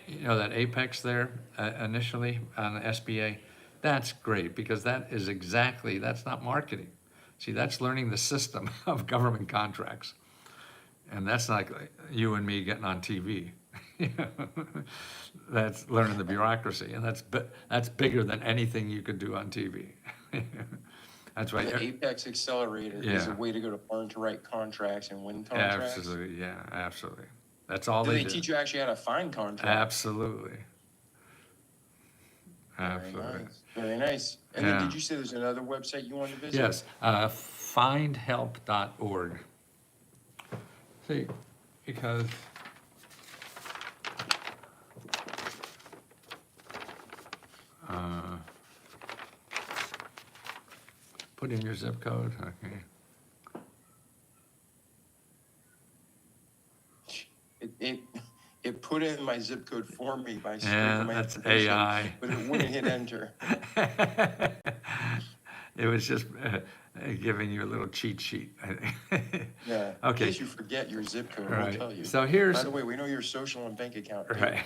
you know, that Apex there initially on SBA, that's great because that is exactly, that's not marketing. See, that's learning the system of government contracts. And that's not like you and me getting on TV. That's learning the bureaucracy, and that's bigger than anything you could do on TV. That's why. The Apex Accelerator is a Yeah. way to go to learn to write contracts and win contracts. Absolutely, yeah, absolutely. That's all Do they they do. teach you actually how to find contracts? Absolutely. Very Absolutely. nice. Very nice. And Yeah. then did you say there's another website you wanted to visit? Yes, findhelp.org. See, because put in your zip code, okay. It put in my zip code for me by Yeah, scraping my that's information, AI. but it wouldn't hit enter. It was just giving you a little cheat sheet, I think. Yeah. In Okay. case you forget your zip code, Right. we'll tell you. So here's. By the way, we know your social and bank account. too. Right.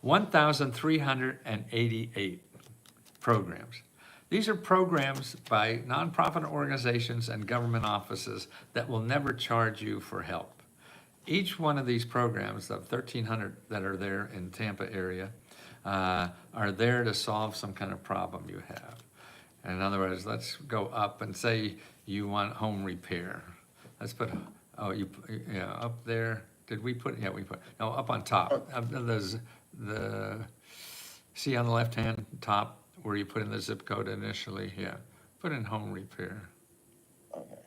1,388 programs. These are programs by nonprofit organizations and government offices that will never charge you for help. Each one of these programs, the 1,300 that are there in Tampa area, are there to solve some kind of problem you have. In other words, let's go up and say you want home repair. Let's put, yeah, up there. Did we put, yeah, we put, no, up on top. There's see on the left-hand top where you put in the zip code initially, yeah. Put in home repair. Okay.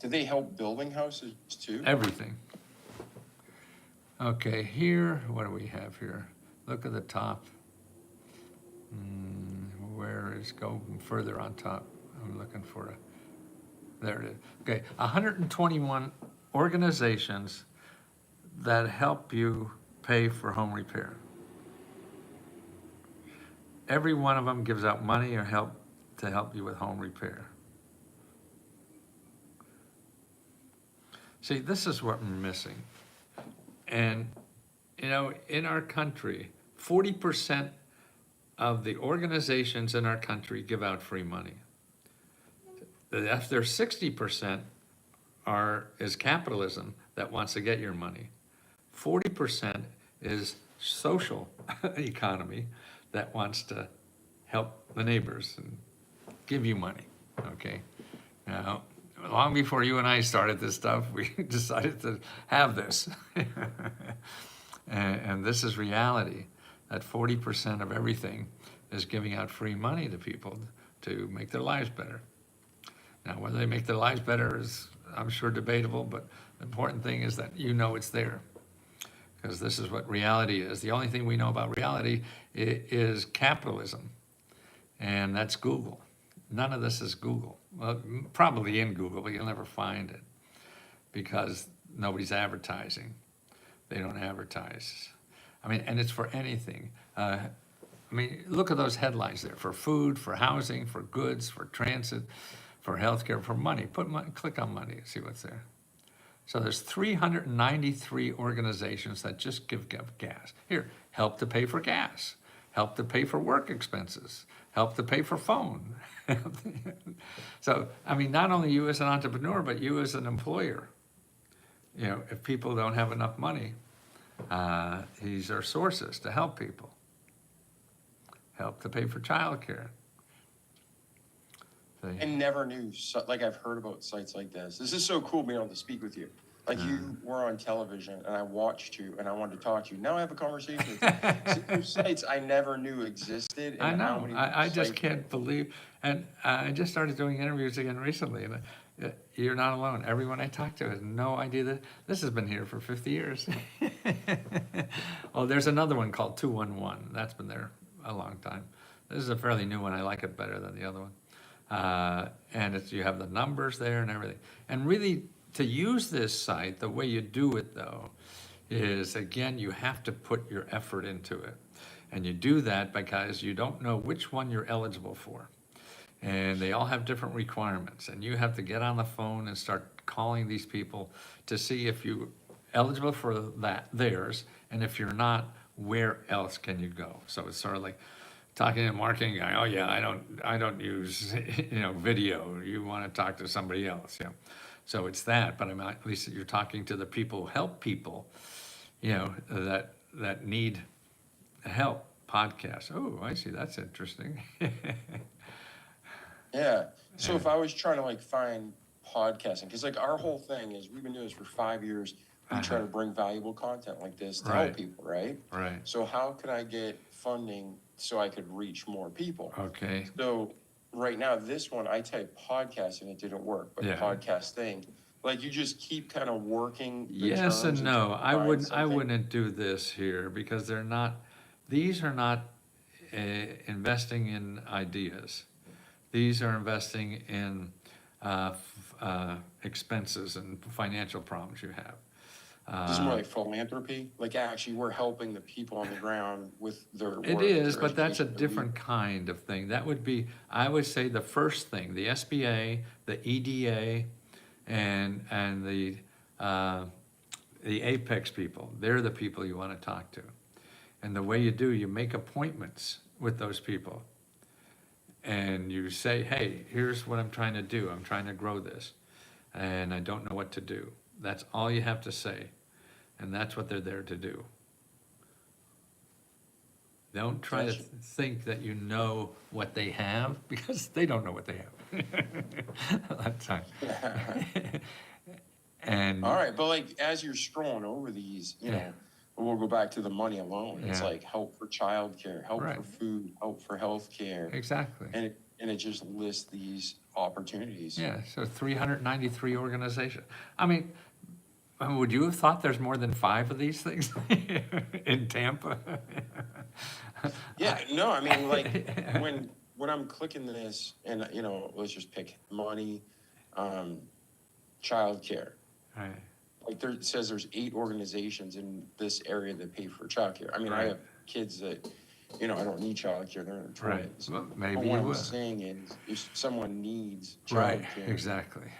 Do they help building houses too? Everything. Okay, here, what do we have here? Look at the top. Where is, go further on top. I'm looking for a, there it is. Okay, 121 organizations that help you pay for home repair. Every one of them gives out money or help to help you with home repair. See, this is what we're missing. And, you know, in our country, 40% of the organizations in our country give out free money. After 60% is capitalism that wants to get your money. 40% is social economy that wants to help the neighbors and give you money, okay? Now, long before you and I started this stuff, we decided to have this. And this is reality, that 40% of everything is giving out free money to people to make their lives better. Now, whether they make their lives better is, I'm sure, debatable, but the important thing is that you know it's there. Because this is what reality is. The only thing we know about reality is capitalism, and that's Google. None of this is Google. Well, probably in Google, but you'll never find it because nobody's advertising. They don't advertise. I mean, and it's for anything. I mean, look at those headlines there: for food, for housing, for goods, for transit, for healthcare, for money. Click on money and see what's there. So there's 393 organizations that just give gas. Here, help to pay for gas, help to pay for work expenses, help to pay for phone. So, I mean, not only you as an entrepreneur, but you as an employer. You know, if people don't have enough money, these are sources to help people. Help to pay for childcare. I never knew, like I've heard about sites like this. This is so cool being able to speak with you. Like you were on television and I watched you and I wanted to talk to you. Now I have a conversation with you. So there's sites I never knew existed. I And how know, many I just sites- can't believe, and I just started doing interviews again recently, and you're not alone. Everyone I talk to has no idea that this has been here for 50 years. Well, there's another one called 211. That's been there a long time. This is a fairly new one. I like it better than the other one. And you have the numbers there and everything. And really, to use this site, the way you do it though, is again, you have to put your effort into it. And you do that because you don't know which one you're eligible for. and they all have different requirements, and you have to get on the phone and start calling these people to see if you're eligible for theirs, and if you're not, where else can you go? So it's sort of like talking to a marketing guy. Oh yeah, I don't use video. You want to talk to somebody else, So it's that, but at least you're talking to the people who help people, that need help. Podcasts. Oh, I see. That's interesting. Yeah. So if I was trying to like find podcasting, because like our whole thing is we've been doing this for 5 years. We try to bring valuable content like this to help people, right? Right. So how could I get funding so I could reach more people? Okay. So right now, this one, I typed podcast and it didn't work, but podcast thing, like you just keep kind of working the Yes terms and no. until you I find wouldn't. I something. wouldn't do this here because they're not. These are not investing in ideas. These are investing in expenses and financial problems you have. This is more like philanthropy. Like actually, we're helping the people on the ground with their work. It is, their but that's a education. different kind of thing. That would be, I would say, the first thing, the SBA, the EDA, and the Apex people. They're the people you want to talk to. And the way you do, you make appointments with those people. And you say, hey, here's what I'm trying to do. I'm trying to grow this. And I don't know what to do. That's all you have to say. And that's what they're there to do. Don't try to think that you know what they have, because they don't know what they have. That's time. And All right, but like as you're scrolling over these, we'll go back to the money alone. It's like help for childcare, help for food, help for healthcare. Exactly. And it just lists these opportunities. Yeah, so 393 organizations. I mean, would you have thought there's more than 5 of these things in Tampa? Yeah, no, I mean, like when I'm clicking this and, let's just pick money, childcare. Right. Like it says there's 8 organizations in this area that pay for childcare. I mean, I have kids that, I don't need childcare, they're in their 20s. Well, maybe but you what I'm will. saying is if someone needs Right, childcare, exactly.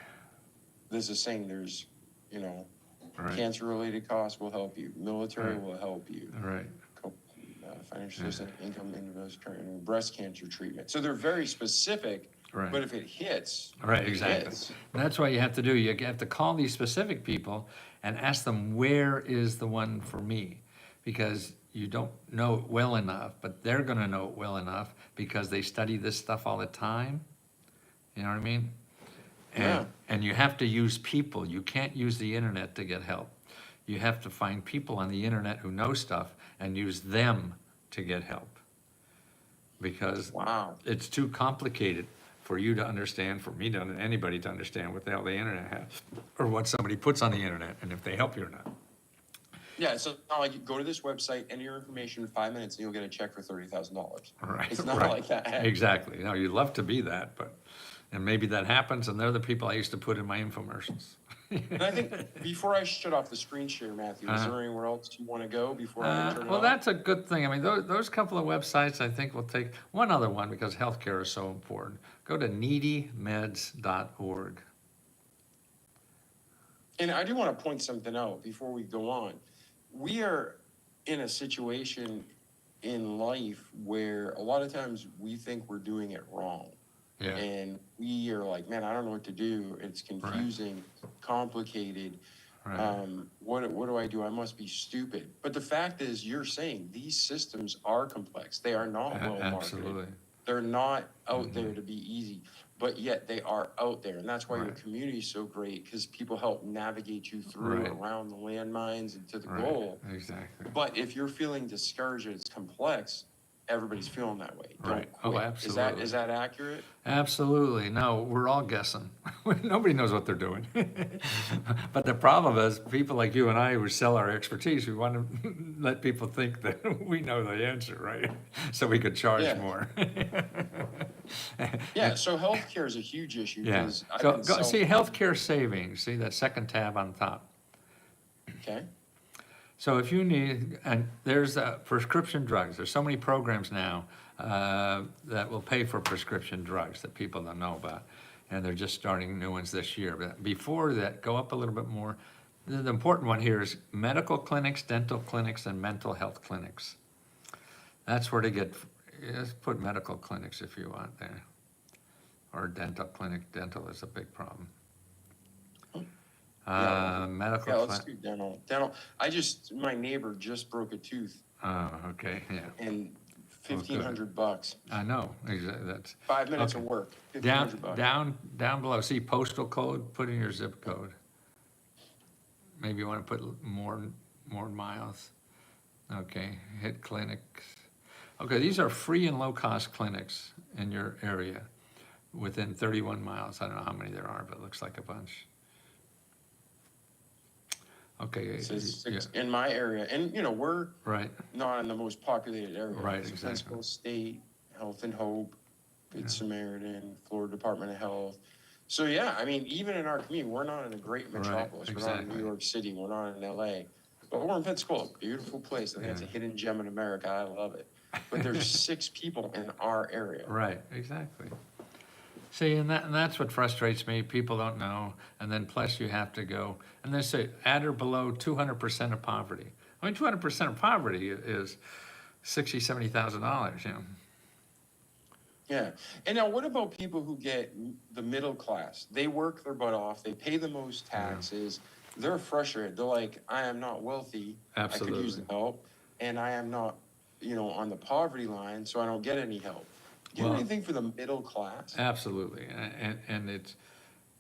this is saying there's, cancer-related costs will help you, military will help you. Right. Financial assistance, income, and breast cancer treatment. So they're very specific, but if it hits, right, exactly. That's what you have to do. You have to call these specific people and ask them, where is the one for me? Because you don't know it well enough, but they're going to know it well enough because they study this stuff all the time. You know what I mean? And you have to use people. You can't use the internet to get help. You have to find people on the internet who know stuff and use them to get help. Because it's too complicated for you to understand, for me to, anybody to understand what the hell the internet has, or what somebody puts on the internet, and if they help you or not. Yeah, so it's not like you go to this website, enter your information in 5 minutes, and you'll get a check for $30,000. Right. It's not like that. Exactly. No, you'd love to be that, and maybe that happens, and they're the people I used to put in my infomercials. And I think before I shut off the screen share, Matthew, is there anywhere else you want to go before I turn it well, off? that's a good thing. I mean, those couple of websites, I think we'll take one other one because healthcare is so important. Go to needymeds.org. And I do want to point something out before we go on. We are in a situation in life where a lot of times we think we're doing it wrong. Yeah. And we are like, man, I don't know what to do. It's confusing, complicated. Right. What do I do? I must be stupid. But the fact is, you're saying these systems are complex. They are not well marketed. Absolutely. They're not out there to be easy, but yet they are out there. And that's why your community is so great, because people help navigate you through around the landmines and to the goal. Exactly. But if you're feeling discouraged and it's complex, everybody's feeling that way. Don't quit. Oh, absolutely. Is that accurate? Absolutely. No, we're all guessing. Nobody knows what they're doing. But the problem is, people like you and I who sell our expertise, we want to let people think that we know the answer, right? So we could charge more. Yeah, so healthcare is a huge issue. Yeah. So see healthcare savings. See that second tab on top. Okay. So if you need, and there's prescription drugs, there's so many programs now that will pay for prescription drugs that people don't know about. And they're just starting new ones this year. But before that, go up a little bit more. The important one here is medical clinics, dental clinics, and mental health clinics. That's where to get, just put medical clinics if you want there. Or dental clinic. Dental is a big problem. Medical. Yeah, let's do dental. My neighbor just broke a tooth. Oh, okay, yeah. And $1,500. I know, exactly, that's. 5 minutes Okay. of work, Down, $1,500. down below, see postal code, put in your zip code. Maybe you want to put more miles. Okay, hit clinics. Okay, these are free and low-cost clinics in your area within 31 miles. I don't know how many there are, but it looks like a bunch. Okay. It says yeah, 6 in my area, and we're right, not in the most populated area. Right, So exactly. Lesco State, Health and Hope, Good Samaritan, Florida Department of Health. So yeah, I mean, even in our community, we're not in a great metropolis. We're not in exactly. New York City. We're not in LA. But we're in Pensacola, beautiful place. I think it's a hidden gem in America. I love it. But there's 6 people in our area. Right, exactly. See, and that's what frustrates me. People don't know, and then plus you have to go, and they say at or below 200% of poverty. I mean, 200% of poverty is $60,000, $70,000, you know. Yeah. And now what about people who get the middle class? They work their butt off. They pay the most taxes. They're frustrated. They're like, I am not wealthy. Absolutely. I could use the help. And I am not, on the poverty line, so I don't get any help. Do you have anything for the middle class? Absolutely, and it's,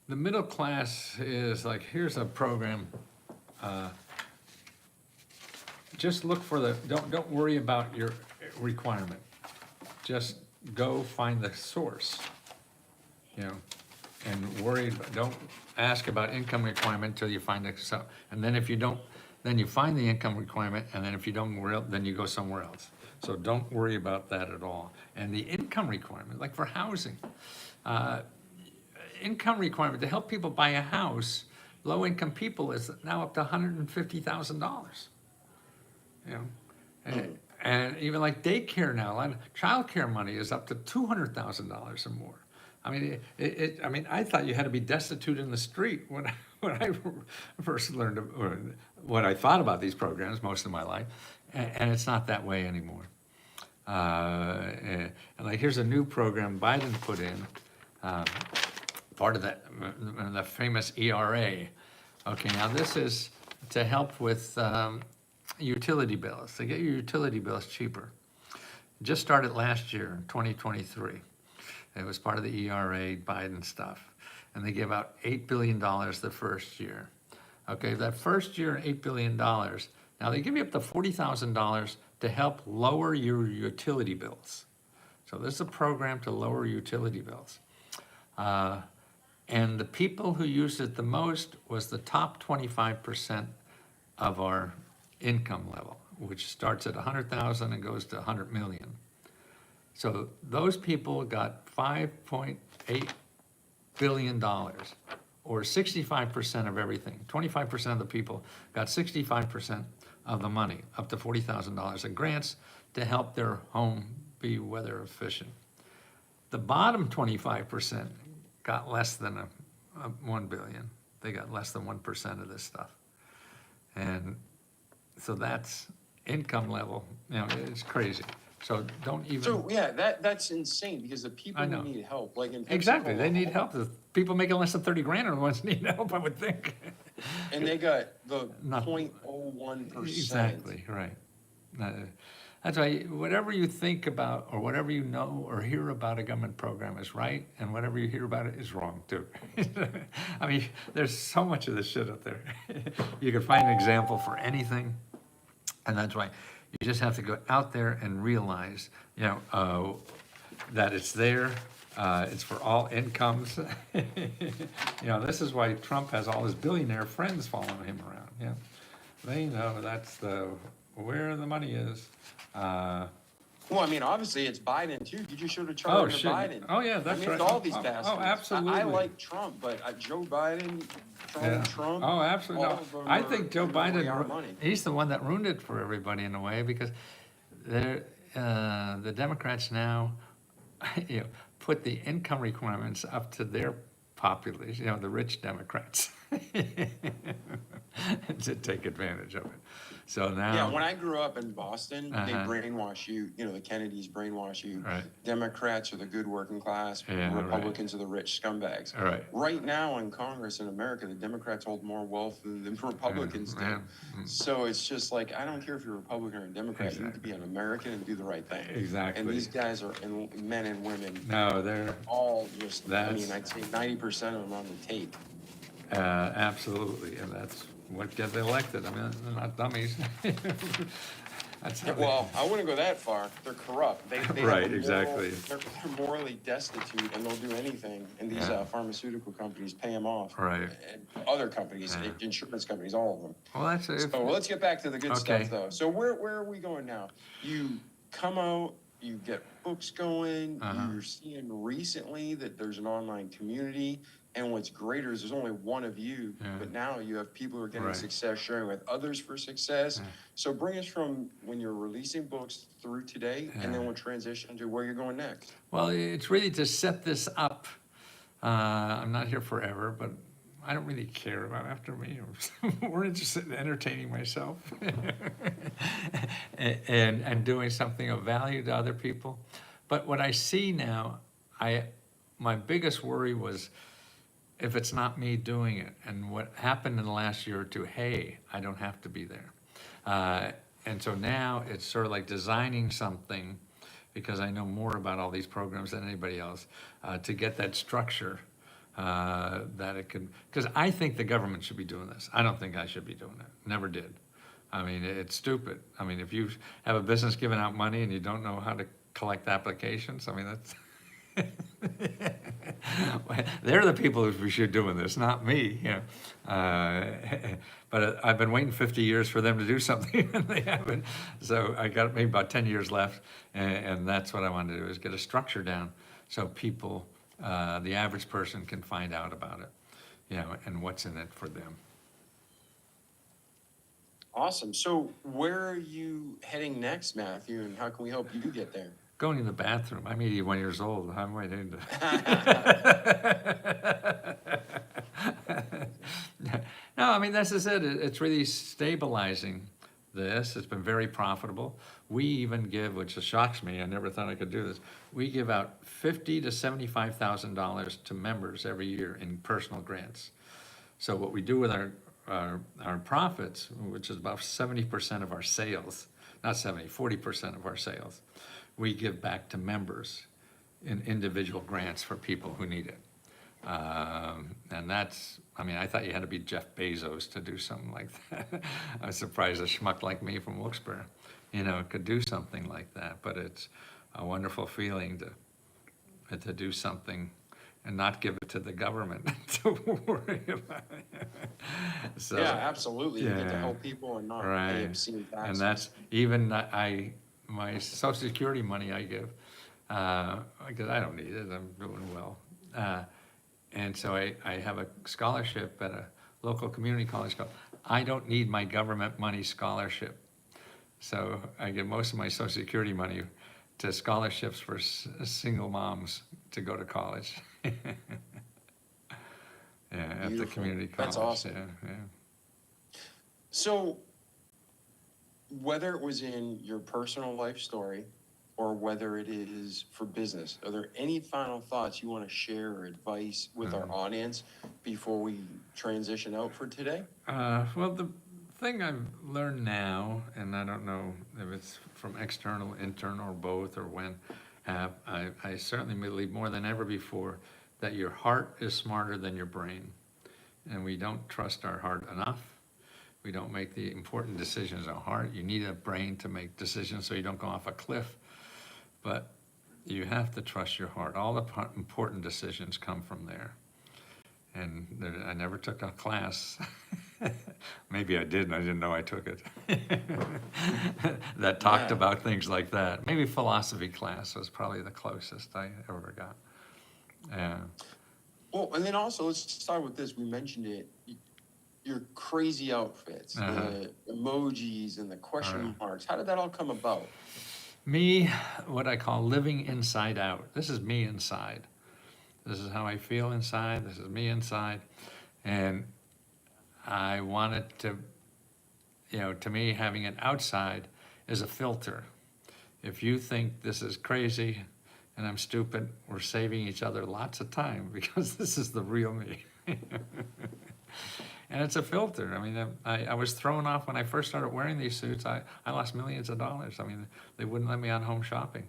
the middle class is like, here's a program, just look for don't worry about your requirement. Just go find the source, and don't ask about income requirement until you find it. So, and then if you don't, then you find the income requirement, and then if you don't, then you go somewhere else. So don't worry about that at all. And the income requirement, like for housing, income requirement to help people buy a house, low-income people is now up to $150,000. And even like daycare now, and childcare money is up to $200,000 or more. I mean, I thought you had to be destitute in the street when I first learned, or what I thought about these programs most of my life, and it's not that way anymore. And like, here's a new program Biden put in, part of that, the famous ERA. Okay, now this is to help with utility bills, to get your utility bills cheaper. Just started last year, 2023. It was part of the ERA Biden stuff. And they give out $8 billion the first year. Okay, that first year, $8 billion. Now they give you up to $40,000 to help lower your utility bills. So this is a program to lower utility bills. And the people who used it the most was the top 25% of our income level, which starts at 100,000 and goes to 100 million. So those people got $5.8 billion, or 65% of everything. 25% of the people got 65% of the money, up to $40,000 in grants to help their home be weather efficient. The bottom 25% got less than a 1 billion. They got less than 1% of this stuff. And so that's income level, it's crazy. So don't even. So yeah, that's insane, because the people who need help, like in Exactly, Pensacola, they need help. The people making less than 30 grand are the ones who need help, I would think. and they got the Nothing. 0.01%. Exactly, right. That's why whatever you think about, or whatever you know or hear about a government program is right, and whatever you hear about it is wrong too. I mean, there's so much of this shit out there. You can find an example for anything, and that's why you just have to go out there and realize, that it's there. It's for all incomes. This is why Trump has all his billionaire friends following him around. Yeah, they know that's where the money is. Well, I mean, obviously it's Biden too. Did you show the chart under Biden? Oh yeah, that's right. It's all these bastards. Oh, absolutely. I like Trump, but Joe Biden, Trump. Oh, absolutely. No, I think Joe Biden, money. he's the one that ruined it for everybody in a way, because the Democrats now, put the income requirements up to their population, the rich Democrats, to take advantage of it. So Yeah, now, when I grew up in Boston, they Uh-huh. brainwash you, the Kennedys brainwash you. Right. Democrats are the good working class, Yeah, right. Republicans are the rich scumbags. All right. Right now in Congress in America, the Democrats hold more wealth than the Republicans do. Yeah. So it's just like, I don't care if you're a Republican or a Democrat, you need to be an American and do the right thing. Exactly. And these guys are, and men and women, No, they're all just, That's- I'd say 90% of them on the take. absolutely, and that's what gets elected. I mean, they're not dummies. That's how they- Well, I wouldn't go that far. They're corrupt. They have Right, a moral- exactly. They're morally destitute, and they'll do anything. And these Yeah. Pharmaceutical companies pay them off. Right. And other companies, Yeah. insurance companies, all of them. Well, that's if, So let's get back to the good Okay. stuff, though. So where are we going now? You come out, you get books going. Uh-huh. You're seeing recently that there's an online community. And what's greater is there's only one of you, Yeah. but now you have people who are getting Right. success, sharing with others for success. Yeah. So bring us from when you're releasing books through today, and then Yeah. we'll transition to where you're going next. well, it's really to set this up. I'm not here forever, but I don't really care about after me. I'm more interested in entertaining myself and doing something of value to other people. But what I see now, my biggest worry was if it's not me doing it. And what happened in the last year or two, hey, I don't have to be there. And so now it's sort of like designing something, because I know more about all these programs than anybody else, to get that structure that it can, because I think the government should be doing this. I don't think I should be doing it. Never did. I mean, it's stupid. I mean, if you have a business giving out money and you don't know how to collect applications, I mean, that's, they're the people who should be doing this, not me. But I've been waiting 50 years for them to do something, and they haven't. So I got maybe about 10 years left, and that's what I want to do, is get a structure down so people, the average person, can find out about it, and what's in it for them. Awesome. So where are you heading next, Matthew, and how can we help you get there? Going in the bathroom. I'm 81 years old. How am I doing? No, I mean, this is it. It's really stabilizing this. It's been very profitable. We even give, which shocks me, I never thought I could do this, we give out $50,000 to $75,000 to members every year in personal grants. So what we do with our profits, which is about 70% of our sales, not 70, 40% of our sales, we give back to members in individual grants for people who need it. And that's, I mean, I thought you had to be Jeff Bezos to do something like that. I was surprised a schmuck like me from Wilkes-Barre, could do something like that. But it's a wonderful feeling to do something and not give it to the government to worry about it. So, Yeah, absolutely. You get to yeah. help people and not pay Right. obscene taxes. And that's even my Social Security money I give, because I don't need it, I'm doing well. And so I have a scholarship at a local community college called I Don't Need My Government Money Scholarship. So I give most of my Social Security money to scholarships for single moms to go to college. Yeah, at the Beautiful. community college. That's awesome. Yeah. So whether it was in your personal life story or whether it is for business, are there any final thoughts you want to share or advice with our audience before we transition out for today? Well, the thing I've learned now, and I don't know if it's from external, internal, or both, or when, I certainly believe more than ever before that your heart is smarter than your brain. And we don't trust our heart enough. We don't make the important decisions on heart. You need a brain to make decisions so you don't go off a cliff. But you have to trust your heart. All the important decisions come from there. And I never took a class. Maybe I did, and I didn't know I took it. That talked Yeah. about things like that. Maybe philosophy class was probably the closest I ever got. Yeah. Well, and then also, let's start with this. We mentioned it. Your crazy outfits, Uh-huh. the emojis and the question Right. marks. How did that all come about? Me, what I call living inside out. This is me inside. This is how I feel inside. This is me inside. And I want it to, to me, having it outside is a filter. If you think this is crazy and I'm stupid, we're saving each other lots of time because this is the real me. And it's a filter. I mean, I was thrown off when I first started wearing these suits. I lost millions of dollars. I mean, they wouldn't let me on home shopping.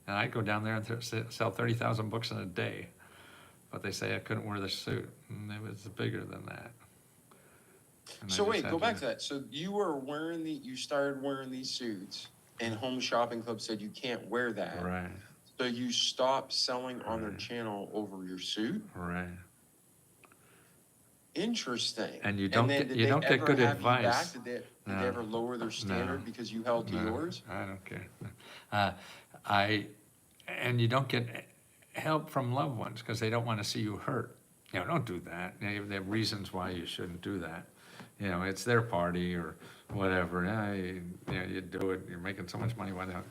And I'd go down there and sell 30,000 books in a day. But they say I couldn't wear the suit. And it was bigger than that. And So wait, go back to that. So you started wearing these suits, and Home Shopping Club said you can't wear that. Right. So you stopped selling on their channel over your suit? Right. Interesting. And you don't get good advice. Did they ever lower their standard because you held to yours? I don't care. And you don't get help from loved ones because they don't want to see you hurt. Don't do that. They have reasons why you shouldn't do that. It's their party or whatever. You do it. You're making so much money. Why not?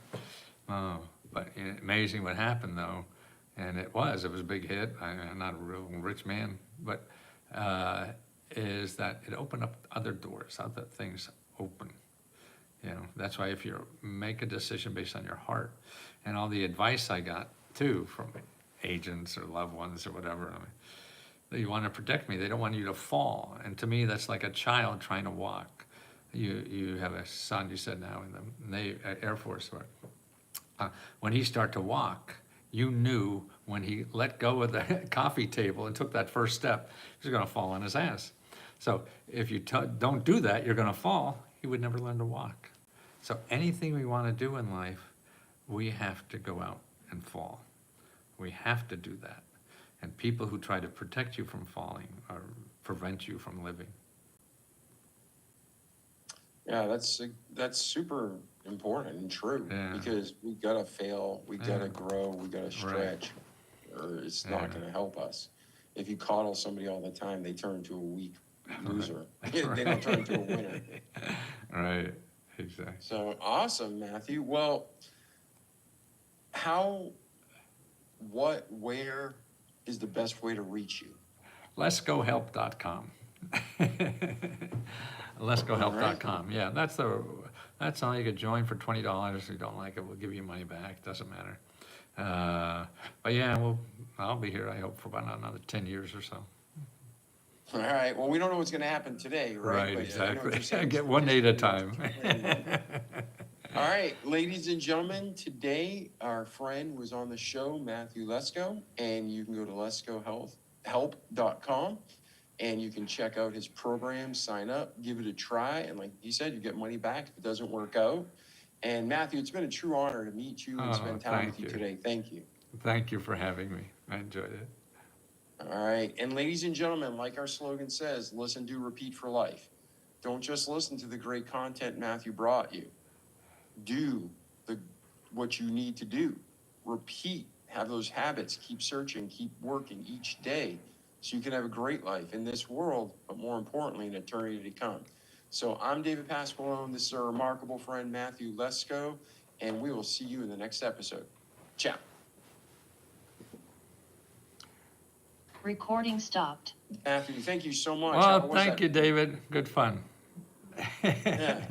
Oh, but amazing what happened though, and it was a big hit. I'm not a real rich man, but is that it opened up other doors, other things open. That's why if you make a decision based on your heart, and all the advice I got too from agents or loved ones or whatever, they want to protect me. They don't want you to fall. And to me, that's like a child trying to walk. You have a son, you said now in the Navy, Air Force, when he started to walk, you knew when he let go of the coffee table and took that first step, he was going to fall on his ass. So if you don't do that, you're going to fall. He would never learn to walk. So anything we want to do in life, we have to go out and fall. We have to do that. And people who try to protect you from falling or prevent you from living. Yeah, that's super important and true. Yeah. Because we gotta fail, we gotta grow, we gotta stretch, or it's not gonna help us. If you coddle somebody all the time, they turn into a weak loser. They don't turn into a winner. Right, exactly. So awesome, Matthew. Well, where is the best way to reach you? Leskohelp.com. Leskohelp.com. Yeah, that's all. You could join for $20. If you don't like it, we'll give you money back. Doesn't matter. But yeah, I'll be here, I hope, for about another 10 years or so. All right. Well, we don't know what's going to happen today, right? Right, But, exactly. I get one day at a time. All right, ladies and gentlemen, today our friend was on the show, Matthew Lesko, and you can go to leskohelp.com and you can check out his program, sign up, give it a try, and like he said, you get money back if it doesn't work out. And Matthew, it's been a true honor to meet you and spend time with you today. Thank you. Thank you for having me. I enjoyed it. All right, and ladies and gentlemen, like our slogan says, listen, do, repeat for life. Don't just listen to the great content Matthew brought you. Do what you need to do. Repeat, have those habits, keep searching, keep working each day so you can have a great life in this world, but more importantly, in eternity to come. So I'm David Pasqualone. This is our remarkable friend, Matthew Lesko, and we will see you in the next episode. Ciao. Recording stopped. Matthew, thank you so much. Well, thank you, David. Good fun. Yeah.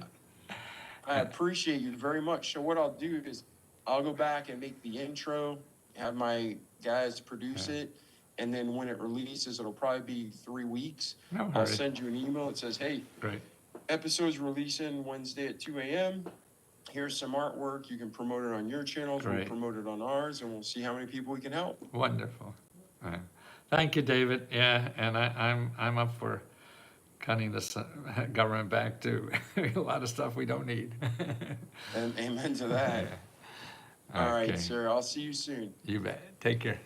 I appreciate you very much. So what I'll do is I'll go back and make the intro, have my guys produce it, and then when it releases, it'll probably be 3 weeks. No I'll hurry. send you an email that says, hey, Great. episode's releasing Wednesday at 2 a.m. Here's some artwork. You can promote it on your channels. We'll Great. promote it on ours, and we'll see how many people we can help. Wonderful. Thank you, David. Yeah, and I'm up for cutting the government back too. A lot of stuff we don't need. And amen to that. All right, sir. I'll see you soon. You bet. Take care.